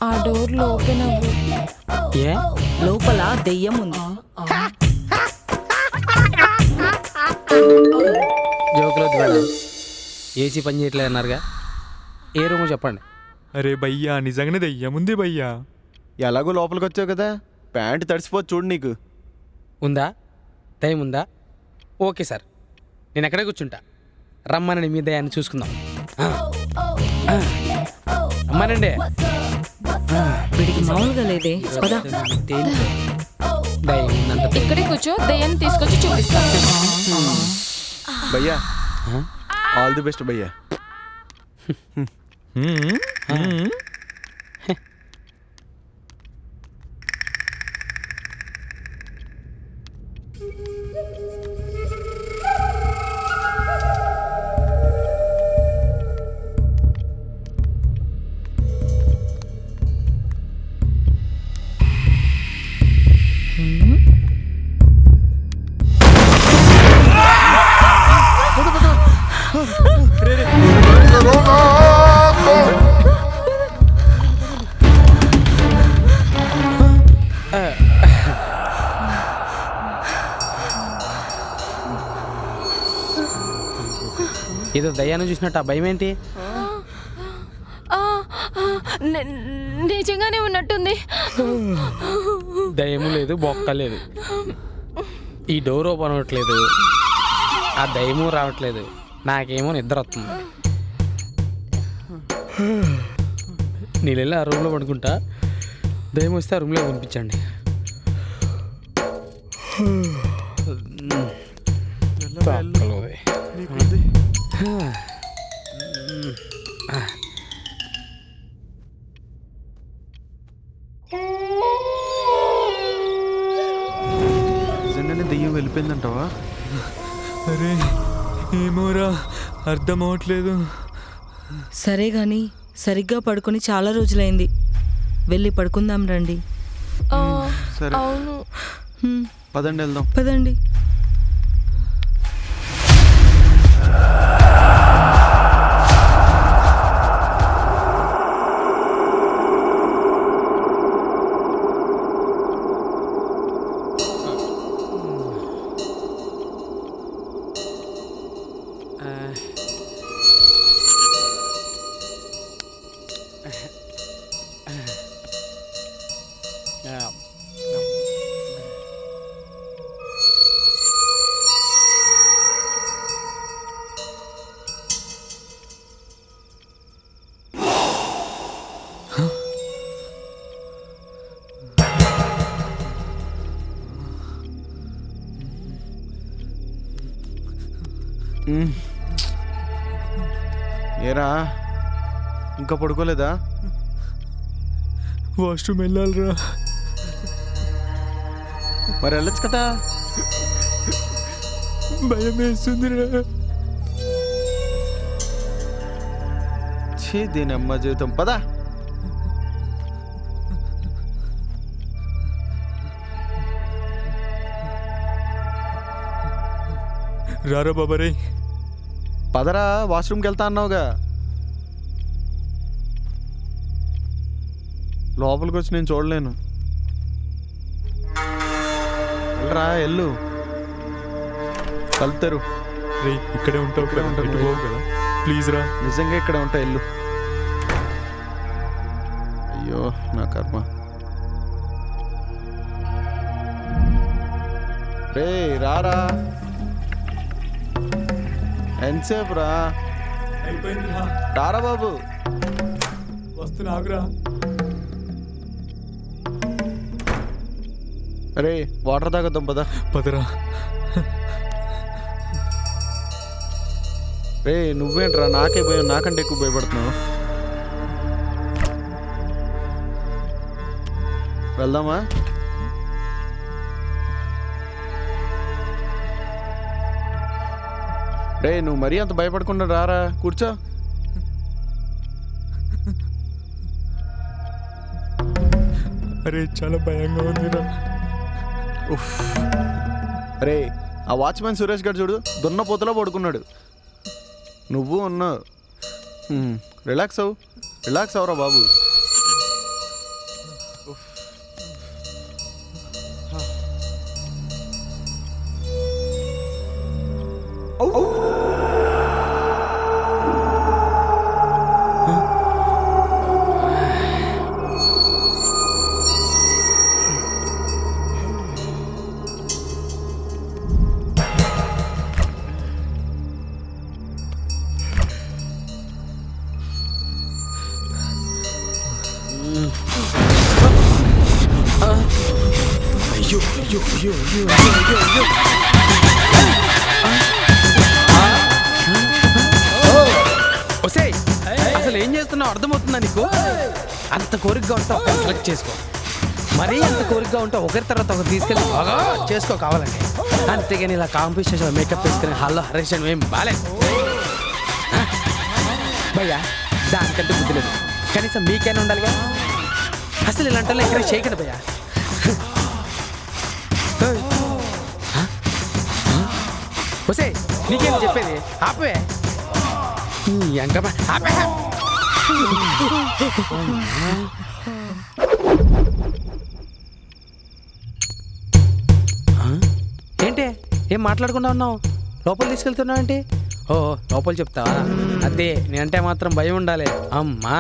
ఆ డోర్ ఓపెన్ అవ్వు. ఏ లోపల దెయ్యం ఉంది. జోకులు వద్దు మేడం, ఏసీ పని చేయట్లేదు అన్నారుగా. ఏ రూమో చెప్పండి. అరే భయ్యా, నిజంగానే దయ్యముంది భయ్యా. ఎలాగో లోపలికి వచ్చావు కదా, ప్యాంట్ తడిసిపోదు చూడు. నీకు ఉందా? టైం ఉందా? ఓకే సార్, నేను ఎక్కడే కూర్చుంటా. రమ్మనండి, మీ దయాన్ని చూసుకుందాం. రమ్మనండి. వీడికి మామూలుగా లేదే. పద. దయ్యం ఉందంట. ఇక్కడే కూర్చో, దయ్యాన్ని తీసుకొచ్చి చూపిస్తా. భయ్యా, ఆల్ ది బెస్ట్ భయ్యా. ఏదో దయ్యాన్ని చూసినట్టు ఆ భయం ఏంటి? నిజంగానే ఉన్నట్టుంది. దయ్యము లేదు, బొక్క లేదు. ఈ డోర్ ఓపెన్ అవ్వట్లేదు, ఆ దయ్యము రావట్లేదు. నాకేమో నిద్ర వస్తుంది. నేను వెళ్ళి ఆ రూమ్లో పడుకుంటా. దయ్యం వస్తే ఆ రూమ్లో పంపించండి. నిజంగానే దెయ్యం వెళ్ళిపోయిందంటావా? అరే ఏమోరా, అర్థం అవట్లేదు. సరే గాని సరిగ్గా పడుకొని చాలా రోజులైంది. వెళ్ళి పడుకుందాం రండి. సరే అవును, పదండి వెళ్దాం. పదండి. ఏరా, ఇంకా పడుకోలేదా? వాష్రూమ్ వెళ్ళాలిరా. మరి వెళ్ళొచ్చు కదా. భయం వేస్తుందిరా. దీని అమ్మ జీవితం. పదా. రారా బాబా రే. పదరా, వాష్రూమ్కి వెళ్తా అన్నావుగా. లోపలికి వచ్చి నేను చూడలేను. వెళ్ళరా, ఎల్లు. కలుతారు. రే ఇక్కడే ఉంటావు ఇక్కడే ఉంటాను. ఇటు పోవు కదా, ప్లీజ్ రా. నిజంగా ఇక్కడే ఉంటా, ఎల్లు. అయ్యో నా కర్మ. రే రారా, ఎంతసేపు రా. అయిపోయింది రా. రారా బాబు. వస్తున్నా ఆగురా. రే వాటర్ తాగొద్దాం పద. పదరా. రే నువ్వేంట్రా, నాకే భయం, నాకంటే ఎక్కువ భయపడుతున్నావు. వెళ్దామా? రే నువ్వు మరీ అంత భయపడకుండా రారా, కూర్చో. అరే చాలా భయంగా ఉందిరా. ఉఫ్. రే ఆ వాచ్మెన్ సురేష్ గారు చూడు, దున్నపోతలో పడుకున్నాడు. నువ్వు ఉన్నావు. రిలాక్స్ అవ్వు, రిలాక్స్ అవరా బాబు. అయ్యో అయ్యో అయ్యో అయ్యో అయ్యో అయ్యో. ఒసేయ్, అసలు ఏం చేస్తున్నావు అర్థమవుతుందా నీకు? అంత కోరికగా ఉంటావు సెలెక్ట్ చేసుకో. మరీ అంత కోరికగా ఉంటావు ఒకరి తర్వాత ఒకరు తీసుకెళ్ళి బాగా చేసుకో కావాలంటే. అంతేగాని ఇలా కాంపిటీషన్ మేకప్ వేసుకుని హాల్లో హరేషన్ ఏం బాలేదు భయ్యా. దానికంటే బుద్ధి లేదు, కనీసం మీకైనా ఉండాలిగా. అసలు ఇలాంటి వాళ్ళు ఎక్కడ చేయకదు భయ్యా. ఒసే నీకేం చెప్పేది, ఆపవే. ఆపే. ఏంటి ఏం మాట్లాడకుండా ఉన్నావు? లోపల తీసుకెళ్తున్నావు ఏంటి? ఓ లోపల చెప్తావా? అదే నేనంటే మాత్రం భయం ఉండాలి అమ్మా.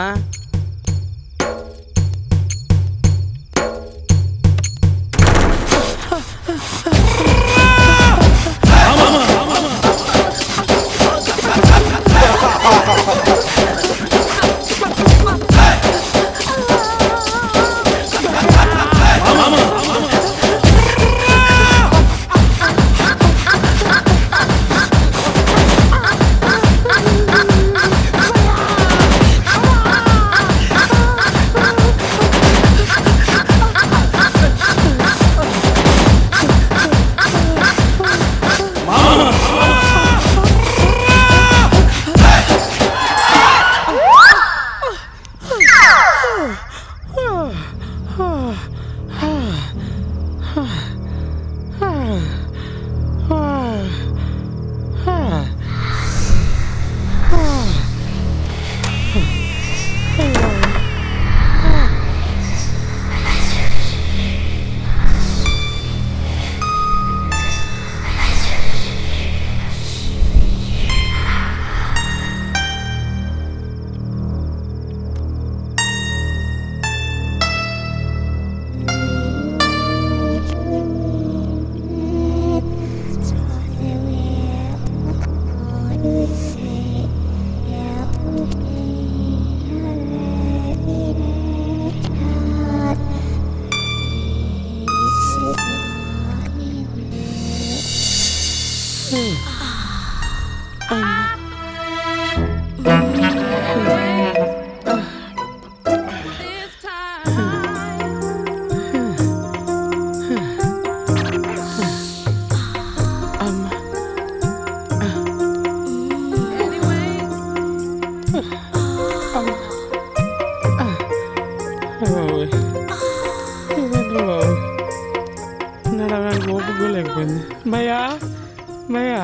మయ్యా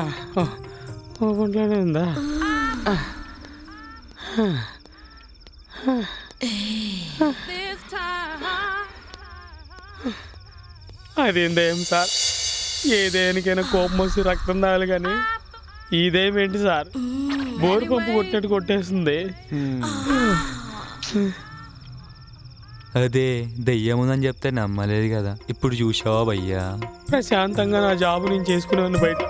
ఒంట్లోనే ఉందా? అదేందేం సార్, ఏ దేనికైనా కోపం వస్తే రక్తం తాగాలి కానీ ఇదేమేంటి సార్, బోరు పంపు కొట్టినట్టు కొట్టేస్తుంది. అదే దెయ్యం ఉందని చెప్తే నమ్మలేదు కదా, ఇప్పుడు చూసావా భయ్యా? ప్రశాంతంగా నా జాబ్ నేను చేసుకునేవాడిని బయట,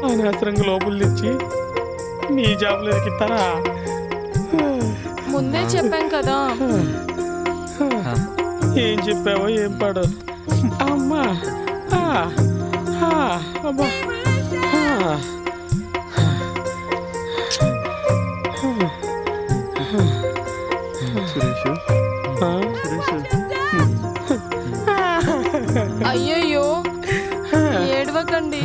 అనవసరంగా లోపల తెచ్చి నీ జాబ్లో ఎక్కిస్తారా? ముందే చెప్పాం కదా. ఏం చెప్పావో ఏం పాడు. అమ్మా అబ్బా సురేష్ అయ్యయ్యో ఏడవకండి.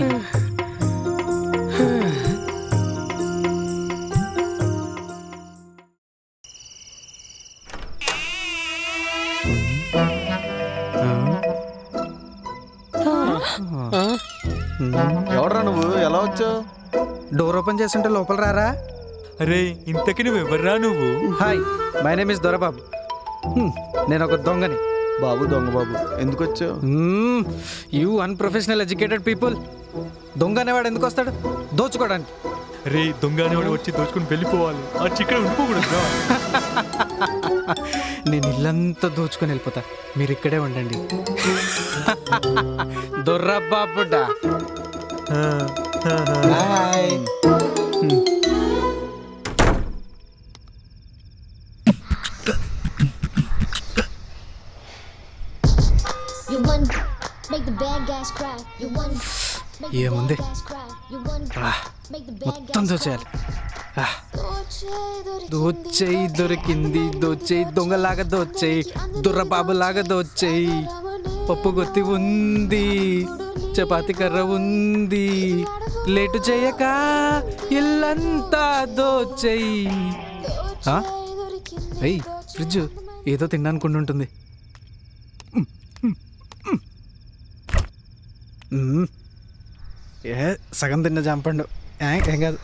ఎవడరా నువ్వు, ఎలా వచ్చావు? డోర్ ఓపెన్ చేస్తుంటే లోపల రారా? అరే ఇంతకి నువ్వు ఎవర్రా నువ్వు? Hi, my name is Dorababu. నేను ఒక దొంగని. బాబు దొంగ బాబు, ఎందుకు వచ్చావు? You unprofessional educated people. దొంగ అనేవాడు ఎందుకు వస్తాడు? దోచుకోవడానికి. రే దొంగ అనేవాడు వచ్చి దోచుకుని వెళ్ళిపోవాలి, ఆ చిక్కడ ఉండిపోకూడదు. నేను ఇల్లంతా దోచుకొని వెళ్ళిపోతా, మీరు ఇక్కడే ఉండండి. దొర్రబాబుడా. హాయ్. ఏముంది, మొత్తం దోచేయాలి. దోచేయి, దొరికింది దోచేయి, దొంగలాగా దోచేయి, దొర్రబాబులాగా దోచేయి. పప్పు గొత్తి ఉంది, చపాతి కర్ర ఉంది, లేటు చేయక ఇల్లంతా దోచేయి. అయ్యి ఫ్రిడ్జ్ ఏదో తినడానికి ఉంటుంది. ఏ సగం తిన్న జాంపండు ఏం కాదు.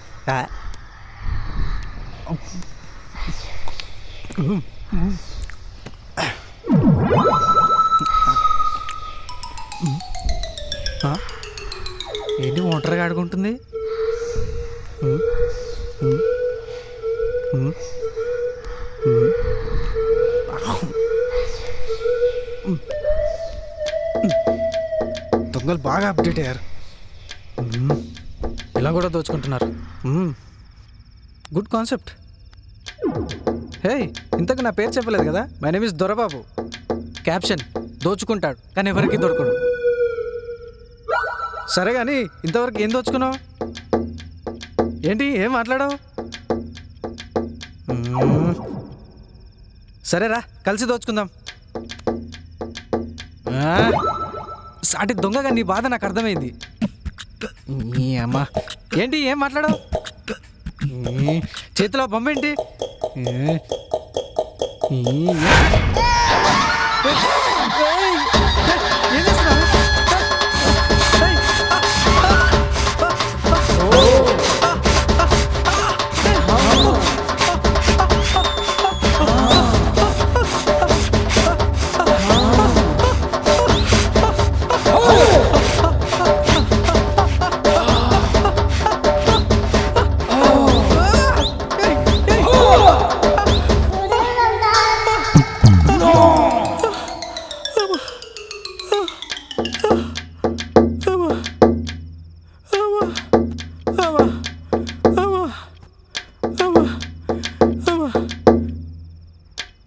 ఏంటి ఒంటరిగా ఆడుకుంటుంది? దొంగలు బాగా అప్డేట్ అయ్యారు, ఇలా కూడా దోచుకుంటున్నారు. Good concept. హే, ఇంతకు నా పేరు చెప్పలేదు కదా, my name is Dorababu. Caption, దోచుకుంటాడు కానీ ఎవరికి దొరకడు. సరే కానీ ఇంతవరకు ఏం దోచుకున్నావు? ఏంటి ఏం మాట్లాడావు? సరేరా కలిసి దోచుకుందాం. సాటి దొంగగా నీ బాధ నాకు అర్థమైంది. అమ్మా ఏంటి ఏం మాట్లాడావు? చేతిలో బొమ్మ ఏంటి? ఏం చేస్తున్నావు?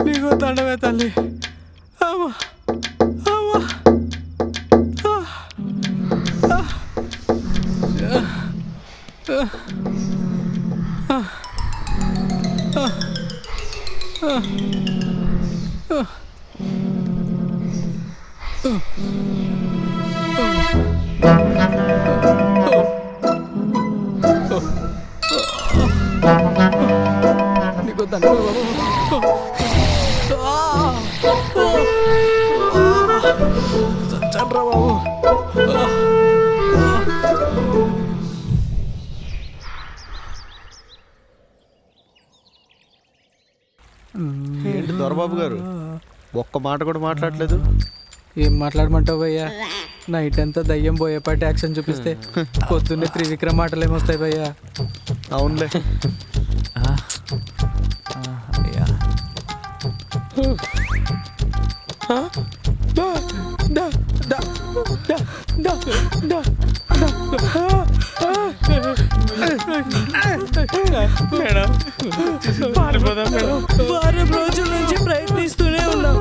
నీకు దండమే తల్లి. అమ్మా అమ్మా నీకు దండమే బాబు. చండ్రా బాబు. ఏంటి దొరబాబు గారు ఒక్క మాట కూడా మాట్లాడలేదు? ఏం మాట్లాడమంటావు భయ్యా? నైట్ అంతా దయ్యం పోయేపాటి యాక్షన్ చూపిస్తే పొద్దున్నే త్రివిక్రమ్ మాటలు ఏమొస్తాయి భయ్యా? అవునులే. మేడం పారిపోదాం మేడం. వారం రోజుల నుంచి ప్రయత్నిస్తూనే ఉన్నాం.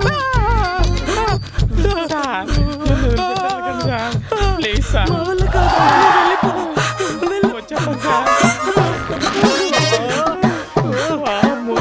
సార్ ప్లీజ్ సార్ మా వల్ల కాదు. వెళ్ళిపో. వచ్చేస్తాం సార్. వామ్మో.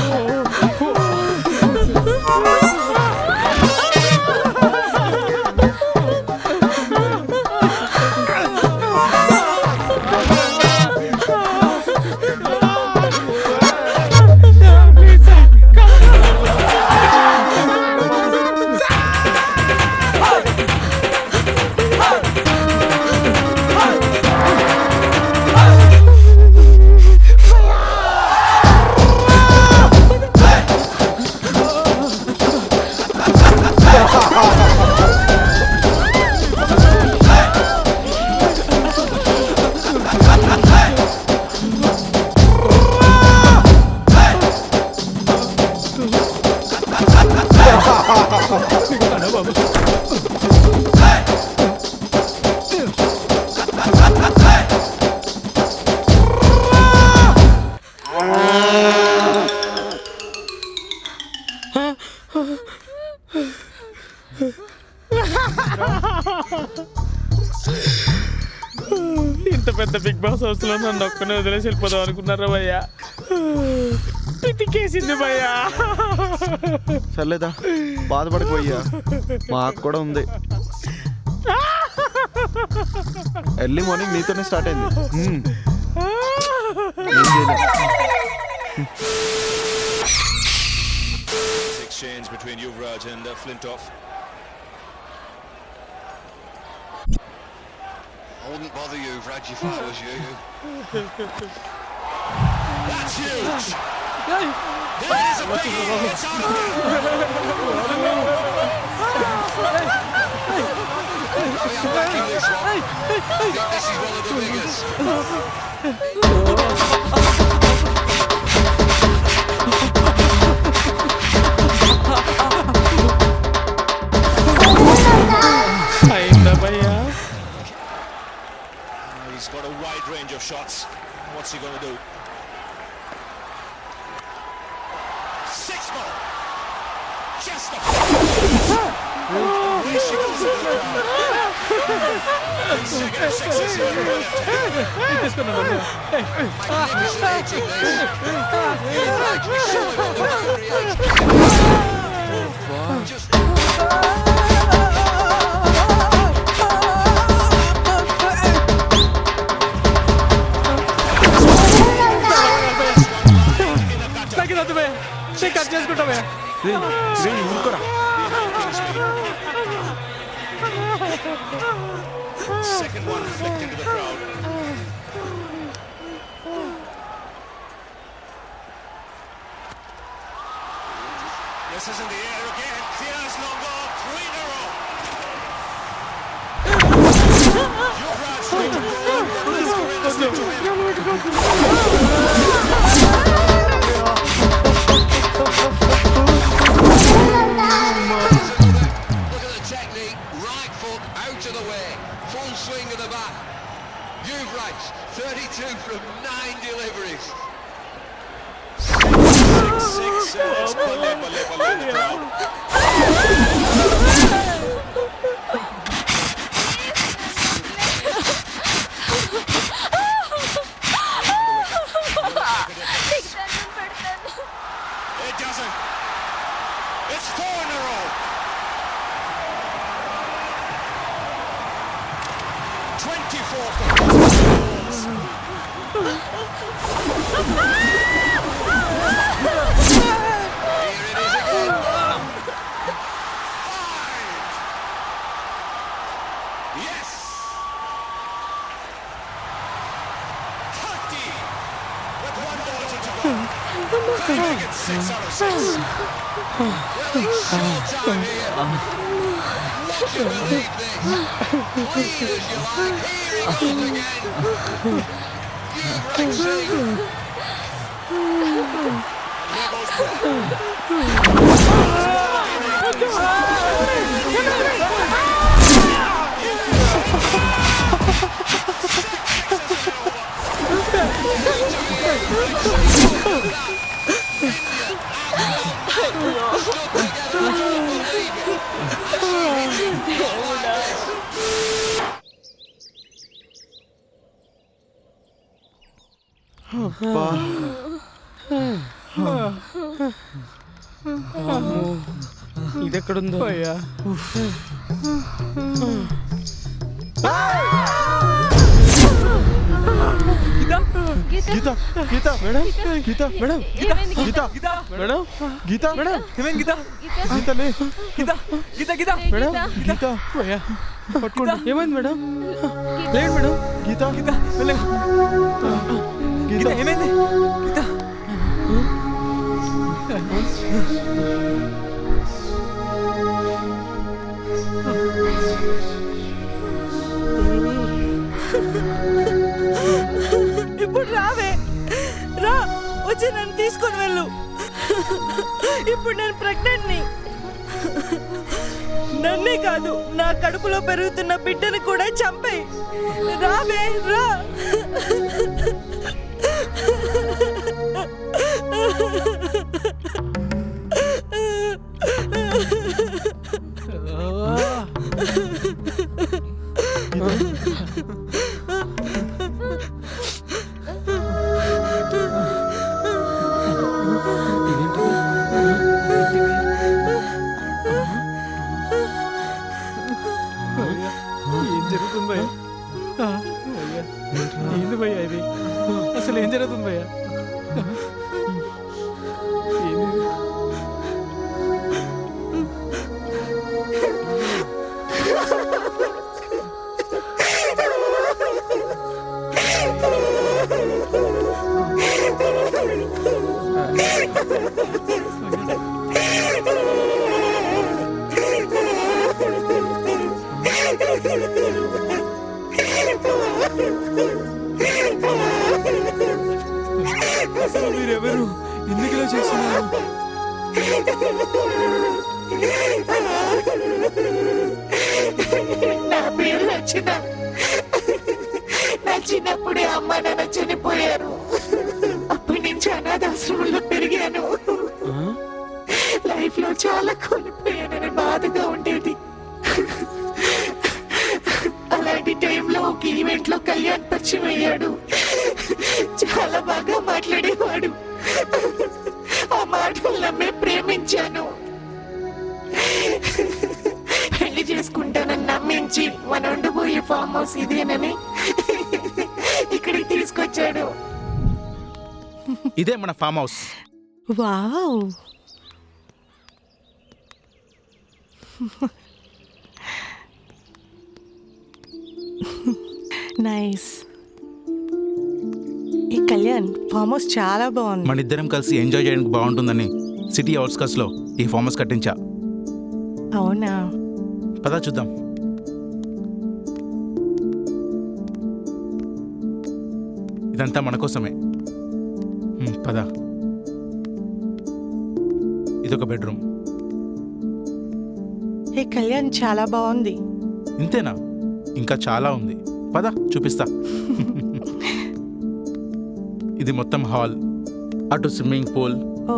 ఇంత పెద్ద బిగ్ బాస్ హౌస్ లో నన్ను ఒక్కనే వదిలేసి వెళ్ళిపోదాం అనుకున్నారా భయ్యా? పితికేసింది భయ్యా. సర్లేదా, బాధపడిపోయా. మాకు కూడా ఉంది. ఎర్లీ మార్నింగ్ నీతోనే స్టార్ట్ అయింది. ఏం చేయలేదు. Exchange between Yuvraj and Flintoff. I wouldn't bother Yuvraj if I was you. That's huge. That is a biggie. It's out of I'm backing this one. I think this is one of the biggest. అయిందా భయ్యా? He's got a wide range of shots. What's he going to do? 6 more. Just a second of sixes here. Cut చేసుకుంటా భయ్యా. ఊరుకోరా. Second one flicked into the crowd. This is in the air again. There's no goal. 3 in a row. Yuvraj straight to goal. Let's go in the stick to him. Look at the technique. Right foot out of the way. Full swing of the bat. Yuvraj, 32 from 9 deliveries. 6-6. It's balle, balle, balle in the crowd. It doesn't. It's 4 in a row. 24 for goals. Here it is again. 5. Yes. 30 with 1 ball to go. 6 out of 6. Well, in short time here. What do you believe this? Bleed as you like. Here he goes again. You've racing. ఇది ఎక్కడుందో అయ్యా. గీత గీత madam గీత madam ఏమైంది గీత గీత? Madam గీత madam ఏమేం గీత గీత లే గీత గీత గీత madam గీత అయ్యా పట్టుకోండి. ఏమైంది madam? లేదు మేడం. గీత గీత మెల్లగా. గీత ఏమైంది గీత ఇప్పుడు రావే, రా వచ్చి నన్ను తీసుకొని వెళ్ళు. ఇప్పుడు నేను ప్రెగ్నెంట్ని. నన్నే కాదు, నా కడుపులో పెరుగుతున్న బిడ్డను కూడా చంపే. రావే, రా. ఏం జరుగుతుంది భయ్యా? ఏంది భయ్యా ఇది? అసలు ఏం జరుగుతుంది భయ్యా? ఏంది? అసలు మీరెవరు? ఎందుకు ఇలా చేస్తున్నారు? నా పేరు రచన. నా చిన్నప్పుడే అమ్మ నాన్న చనిపోయారు. అప్పటి నుంచి అనాథాశ్రమంలో పెరిగాను. లైఫ్ లో చాలా కోల్పోయానని బాధగా ఉండేది. అలాంటి టైంలో ఒక ఈవెంట్ లో కళ్యాణ్ పరిచయం అయ్యాడు. చాలా బాగా మాట్లాడేవాడు. ఆ మాటలు నమ్మే ప్రేమించాను. పెళ్లి చేసుకుంటానని నమ్మించి మన ఉండబోయే ఫామ్ హౌస్ ఇదేనని ఇక్కడికి తీసుకొచ్చాడు. ఇదే మన ఫామ్ హౌస్. Wow, nice. ఈ కళ్యాణ్ ఫామ్ హౌస్ చాలా బాగుంది. మన ఇద్దరం కలిసి ఎంజాయ్ చేయడానికి బాగుంటుందని సిటీ అవుట్స్కట్స్ లో ఈ ఫామ్ హౌస్ కట్టించా. అవునా? పదా చూద్దాం. ఇదంతా మన కోసమే. పద. ఇదొక బెడ్రూమ్. ఈ కళ్యాణ్ చాలా బాగుంది. ఇంతేనా? ఇంకా చాలా ఉంది. పద చూపిస్తా. ఇది మొత్తం హాల్, అటు స్విమ్మింగ్ పూల్, ఓ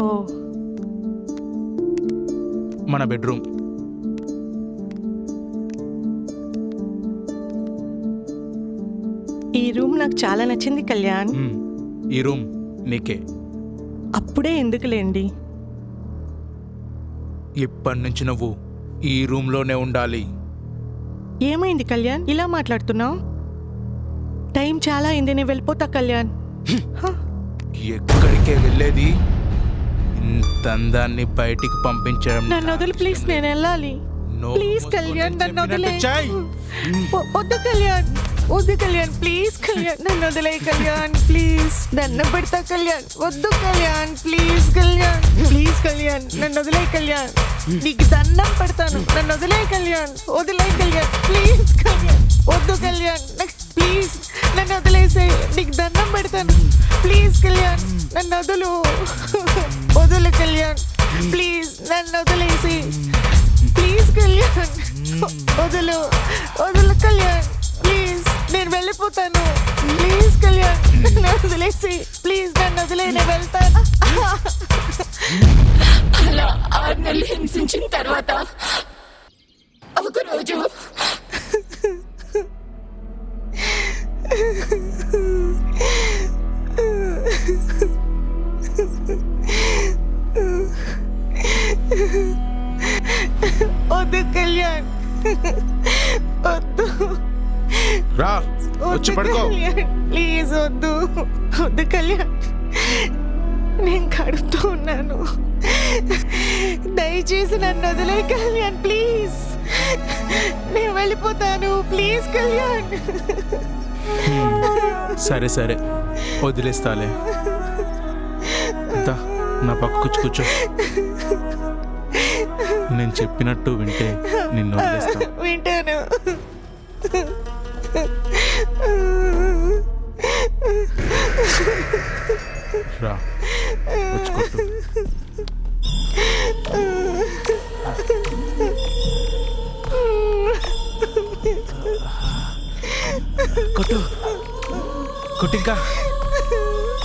మన బెడ్రూమ్. ఈ రూమ్ నాకు చాలా నచ్చింది కళ్యాణ్. ఈ రూమ్ నీకే. అప్పుడే ఎందుకులేండి. ఇప్పటి నుంచి నువ్వు ఈ రూమ్లోనే ఉండాలి. ఏమైంది కళ్యాణ్ ఇలా మాట్లాడుతున్నావు? టైం చాలా అయింది, నేను వెళ్ళిపోతా కళ్యాణ్. ఎక్కడికే వెళ్ళేది? ఇంత అందాన్ని బయటికి పంపించడం. నన్ను వదిలి ప్లీజ్, నేను వెళ్ళాలి. No, ప్లీజ్ కళ్యాణ్, నన్ను వదిలే. చెప్పినట్టు చెయ్. వద్దు కళ్యాణ్. వద్దు కళ్యాణ్ ప్లీజ్ కళ్యాణ్ నన్ను వదిలే కళ్యాణ్ ప్లీజ్ దండం పెడతా కళ్యాణ్ వద్దు కళ్యాణ్ ప్లీజ్ కళ్యాణ్ నన్ను వదిలే కళ్యాణ్ నీకు దండం పెడతాను నన్ను వదిలే కళ్యాణ్ ప్లీజ్ కళ్యాణ్ వద్దు కళ్యాణ్ ప్లీజ్ నన్ను వదిలేసే నీకు దండం పెడతాను ప్లీజ్ కళ్యాణ్ నన్ను వదులు కళ్యాణ్ ప్లీజ్ నన్ను వదిలేసి ప్లీజ్ కళ్యాణ్ వదులు కళ్యాణ్ ప్లీజ్ నేను వెళ్ళిపోతాను ప్లీజ్ కళ్యాణ్ నన్ను వదిలేసి ప్లీజ్ నన్ను వదిలే నేను వెళ్తాను. అలా 6 నెలలు హింసించిన తర్వాత ఒకరోజు వద్దు కళ్యాణ్ వద్దు రా వచ్చి పడుకో. ప్లీజ్ వద్దు కళ్యాణ్ నేను కడుపుతూ ఉన్నాను దయచేసి నన్ను వదిలే కళ్యాణ్ ప్లీజ్ నేను వెళ్ళిపోతాను ప్లీజ్ కళ్యాణ్. సరే సరే వదిలేస్తాలే. దా, నా పక్క కూర్చో. నేను చెప్పినట్టు వింటే నిన్ను వదిలేస్తా. వింటాను. రా వచ్చి కొట్టు కొట్టు ఇంకా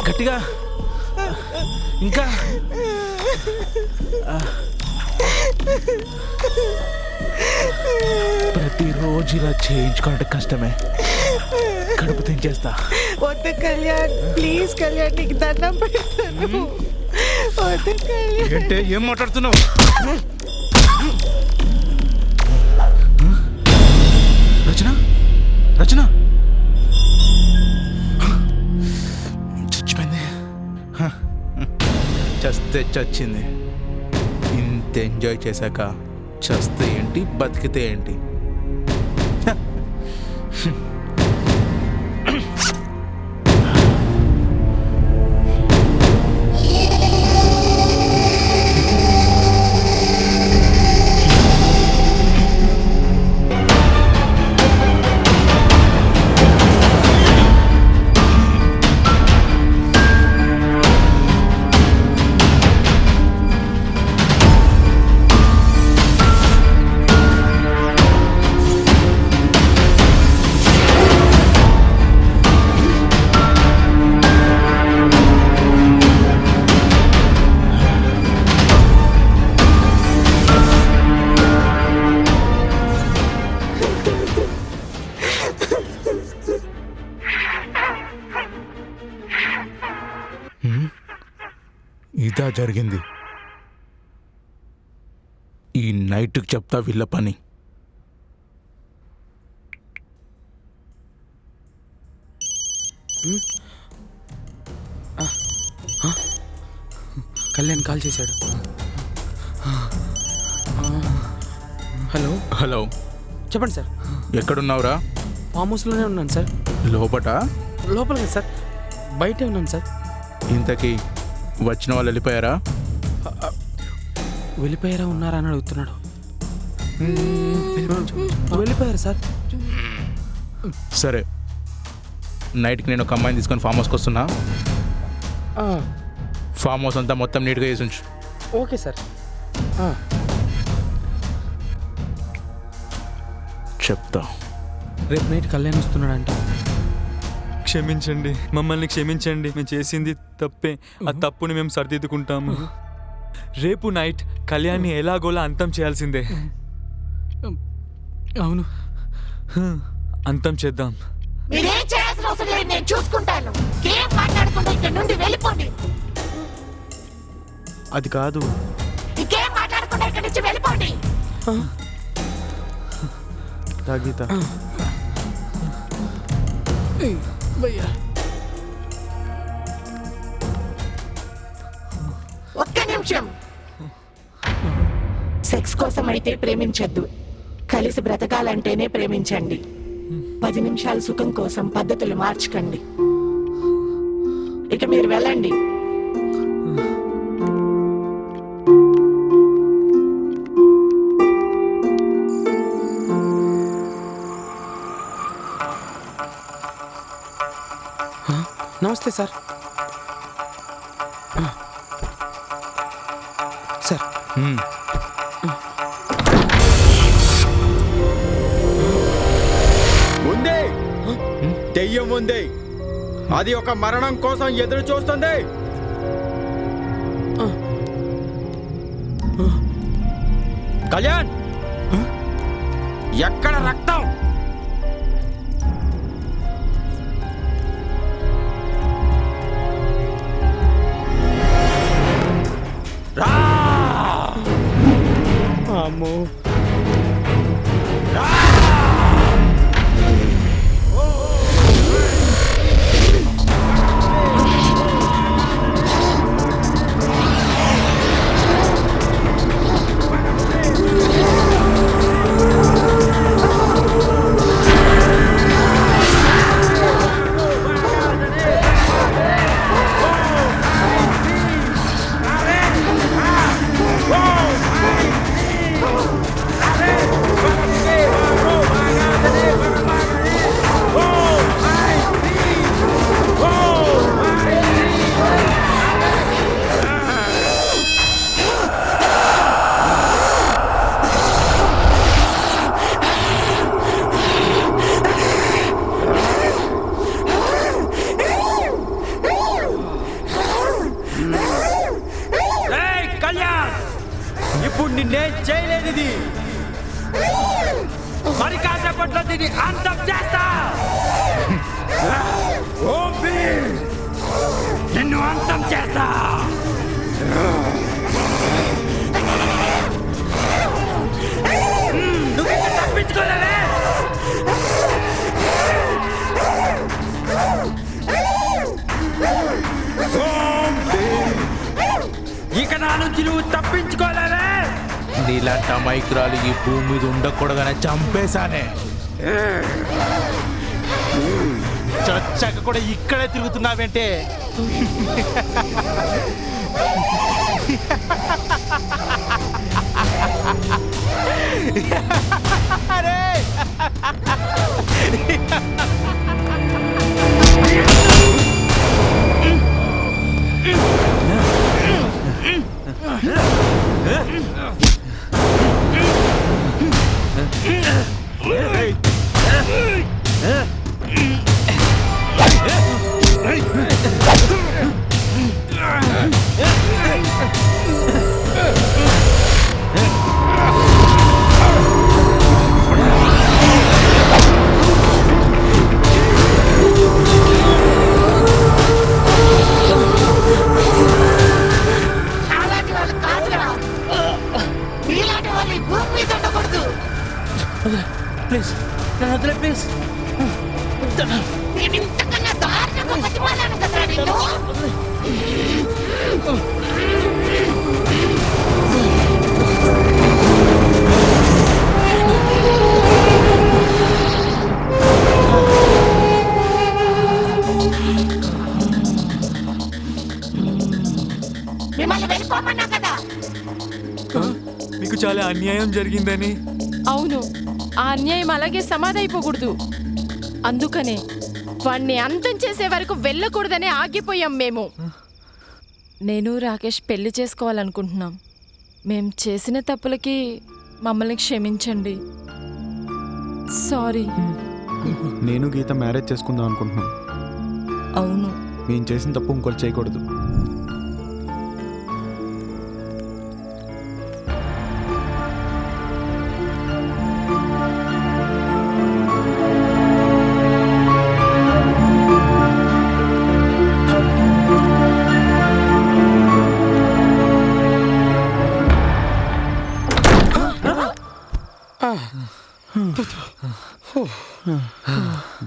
గట్టిగా ఇంకా. ప్రతిరోజు ఇలా చేయించుకోవడం కష్టమే. కడుపు తెంచేస్తా. వద్దు కళ్యాణ్ ప్లీజ్ కళ్యాణ్ నీకు దండం పెడతాను వద్దు కళ్యాణ్. ఏంటే ఏం మాట్లాడుతున్నావు? రచన చచ్చిపోయింది. చస్తే చచ్చింది. ఇంత ఎంజాయ్ చేశాక చస్తే ఏంటి బతికితే ఏంటి? ఇదా జరిగింది. ఈ నైట్కి చెప్తా వీళ్ళ పని. కళ్యాణ్ కాల్ చేశాడు. హలో హలో చెప్పండి సార్. ఎక్కడున్నావురా? ఫామ్ హౌస్లోనే ఉన్నాను సార్. లోపట? లోపల కదా సార్, బయటే ఉన్నాను సార్. ఇంతకీ వచ్చిన వాళ్ళు వెళ్ళిపోయారా? వెళ్ళిపోయారా ఉన్నారా అని అడుగుతున్నాడు. వెళ్ళిపోయారు సార్. సరే, నైట్కి నేను ఒక అమ్మాయిని తీసుకొని ఫామ్ హౌస్కి వస్తున్నా. ఫామ్ హౌస్ అంతా మొత్తం నీట్గా చేసి ఉంచు. Okay sir. చెప్తా. రేపు నైట్ కళ్యాణ్ వస్తున్నాడంట. క్షమించండి, మమ్మల్ని క్షమించండి. మేము చేసింది తప్పే. ఆ తప్పుని మేము సరిదిద్దుకుంటాము. రేపు నైట్ కళ్యాణ్ని ఎలాగోలా అంతం చేయాల్సిందే. అవును, అంతం చేద్దాం. మీరేం చేయాల్సిన అవసరం లేదు, నేను చూసుకుంటాను. ఏం మాట్లాడకుండా ఇక్కడ నుండి వెళ్ళిపోండి. అది కాదు. ఇంకేం మాట్లాడకుండా ఇక్కడ నుంచి వెళ్ళిపోండి. గీత ఒక్క నిమిషం. సెక్స్ కోసం అయితే ప్రేమించొద్దు, కలిసి బ్రతకాలంటేనే ప్రేమించండి. 10 నిమిషాల సుఖం కోసం పద్ధతులు మార్చకండి. ఇక మీరు వెళ్ళండి. నమస్తే సార్. సార్ ఉంది దెయ్యం ఉంది. అది ఒక మరణం కోసం ఎదురు చూస్తుంది. కళ్యాణ్, ఎక్కడ రక్తం? రా! అమ్మో, ఇప్పుడు నిన్నేం చేయలేనిది. మరి కాసేపట్లో దీన్ని అంతం చేస్తా. ఓం భీమ్, నిన్ను అంతం చేస్తా. నువ్వు ఇంకా తప్పించుకోలేవే. ఓం భీమ్, ఇక నా నుంచి నువ్వు తప్పించుకోలేవే. నీలాంటి అమాయకురాలు ఈ భూమి మీద ఉండకూడగానే చంపేశానే. చచ్చాక కూడా ఇక్కడే తిరుగుతున్నావేంటే? అరే ప్లీజ్ నన్ను వదిలే ప్లీజ్. మీకు చాలా అన్యాయం జరిగిందని. అవును, ఆ అన్యాయం అలాగే సమాధైపోకూడదు. అందుకనే వాణ్ణి అంతం చేసే వరకు వెళ్ళకూడదని ఆగిపోయాం మేము. నేను రాకేష్ పెళ్లి చేసుకోవాలనుకుంటున్నాం. మేం చేసిన తప్పులకి మమ్మల్ని క్షమించండి. సారీ. నేను గీత మ్యారేజ్ చేసుకుందాం అనుకుంటున్నాను. అవును, మేము చేసిన తప్పు ఇంకోటి చేయకూడదు.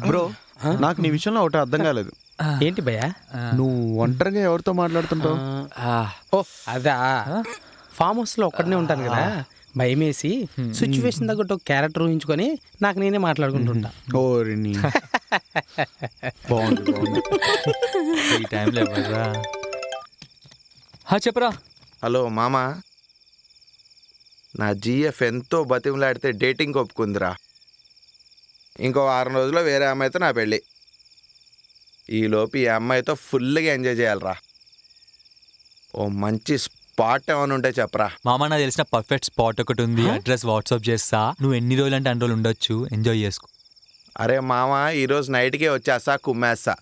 బ్రో, నాకు నీ విషయంలో ఒకటి అర్థం కాలేదు. ఏంటి భయ్యా? నువ్వు ఒంటరిగా ఎవరితో మాట్లాడుతుంటావు? ఓ అదా, ఫామ్ హౌస్లో ఒక్కడనే ఉంటాను కదా, భయమేసి సిచ్యువేషన్ తగ్గట్టు ఒక క్యారెక్టర్ ఊహించుకొని నాకు నేనే మాట్లాడుకుంటుంటా. ఓరిని బాగుంది బాగుంది. ఈ టైంలో ఎవర్రా? చెప్పరా. హలో మామా, నా జిఎఫ్ ఎంతో బతిమలాడితే డేటింగ్ ఒప్పుకుందిరా. ఇంకో 6 రోజుల్లో వేరే అమ్మాయితో నా పెళ్ళి. ఈలోపు ఈ అమ్మాయితో ఫుల్గా ఎంజాయ్ చేయాలరా. ఓ మంచి స్పాట్ ఏమైనా ఉంటే చెప్పరా. మామ నాకు తెలిసిన పర్ఫెక్ట్ స్పాట్ ఒకటి ఉంది, అడ్రస్ వాట్సాప్ చేస్తా. నువ్వు ఎన్ని రోజులు అంటే అన్ని రోజులు ఉండొచ్చు, ఎంజాయ్ చేసుకో. అరే మామ, ఈరోజు నైట్కే వచ్చేస్తా, కుమ్మేస్తా.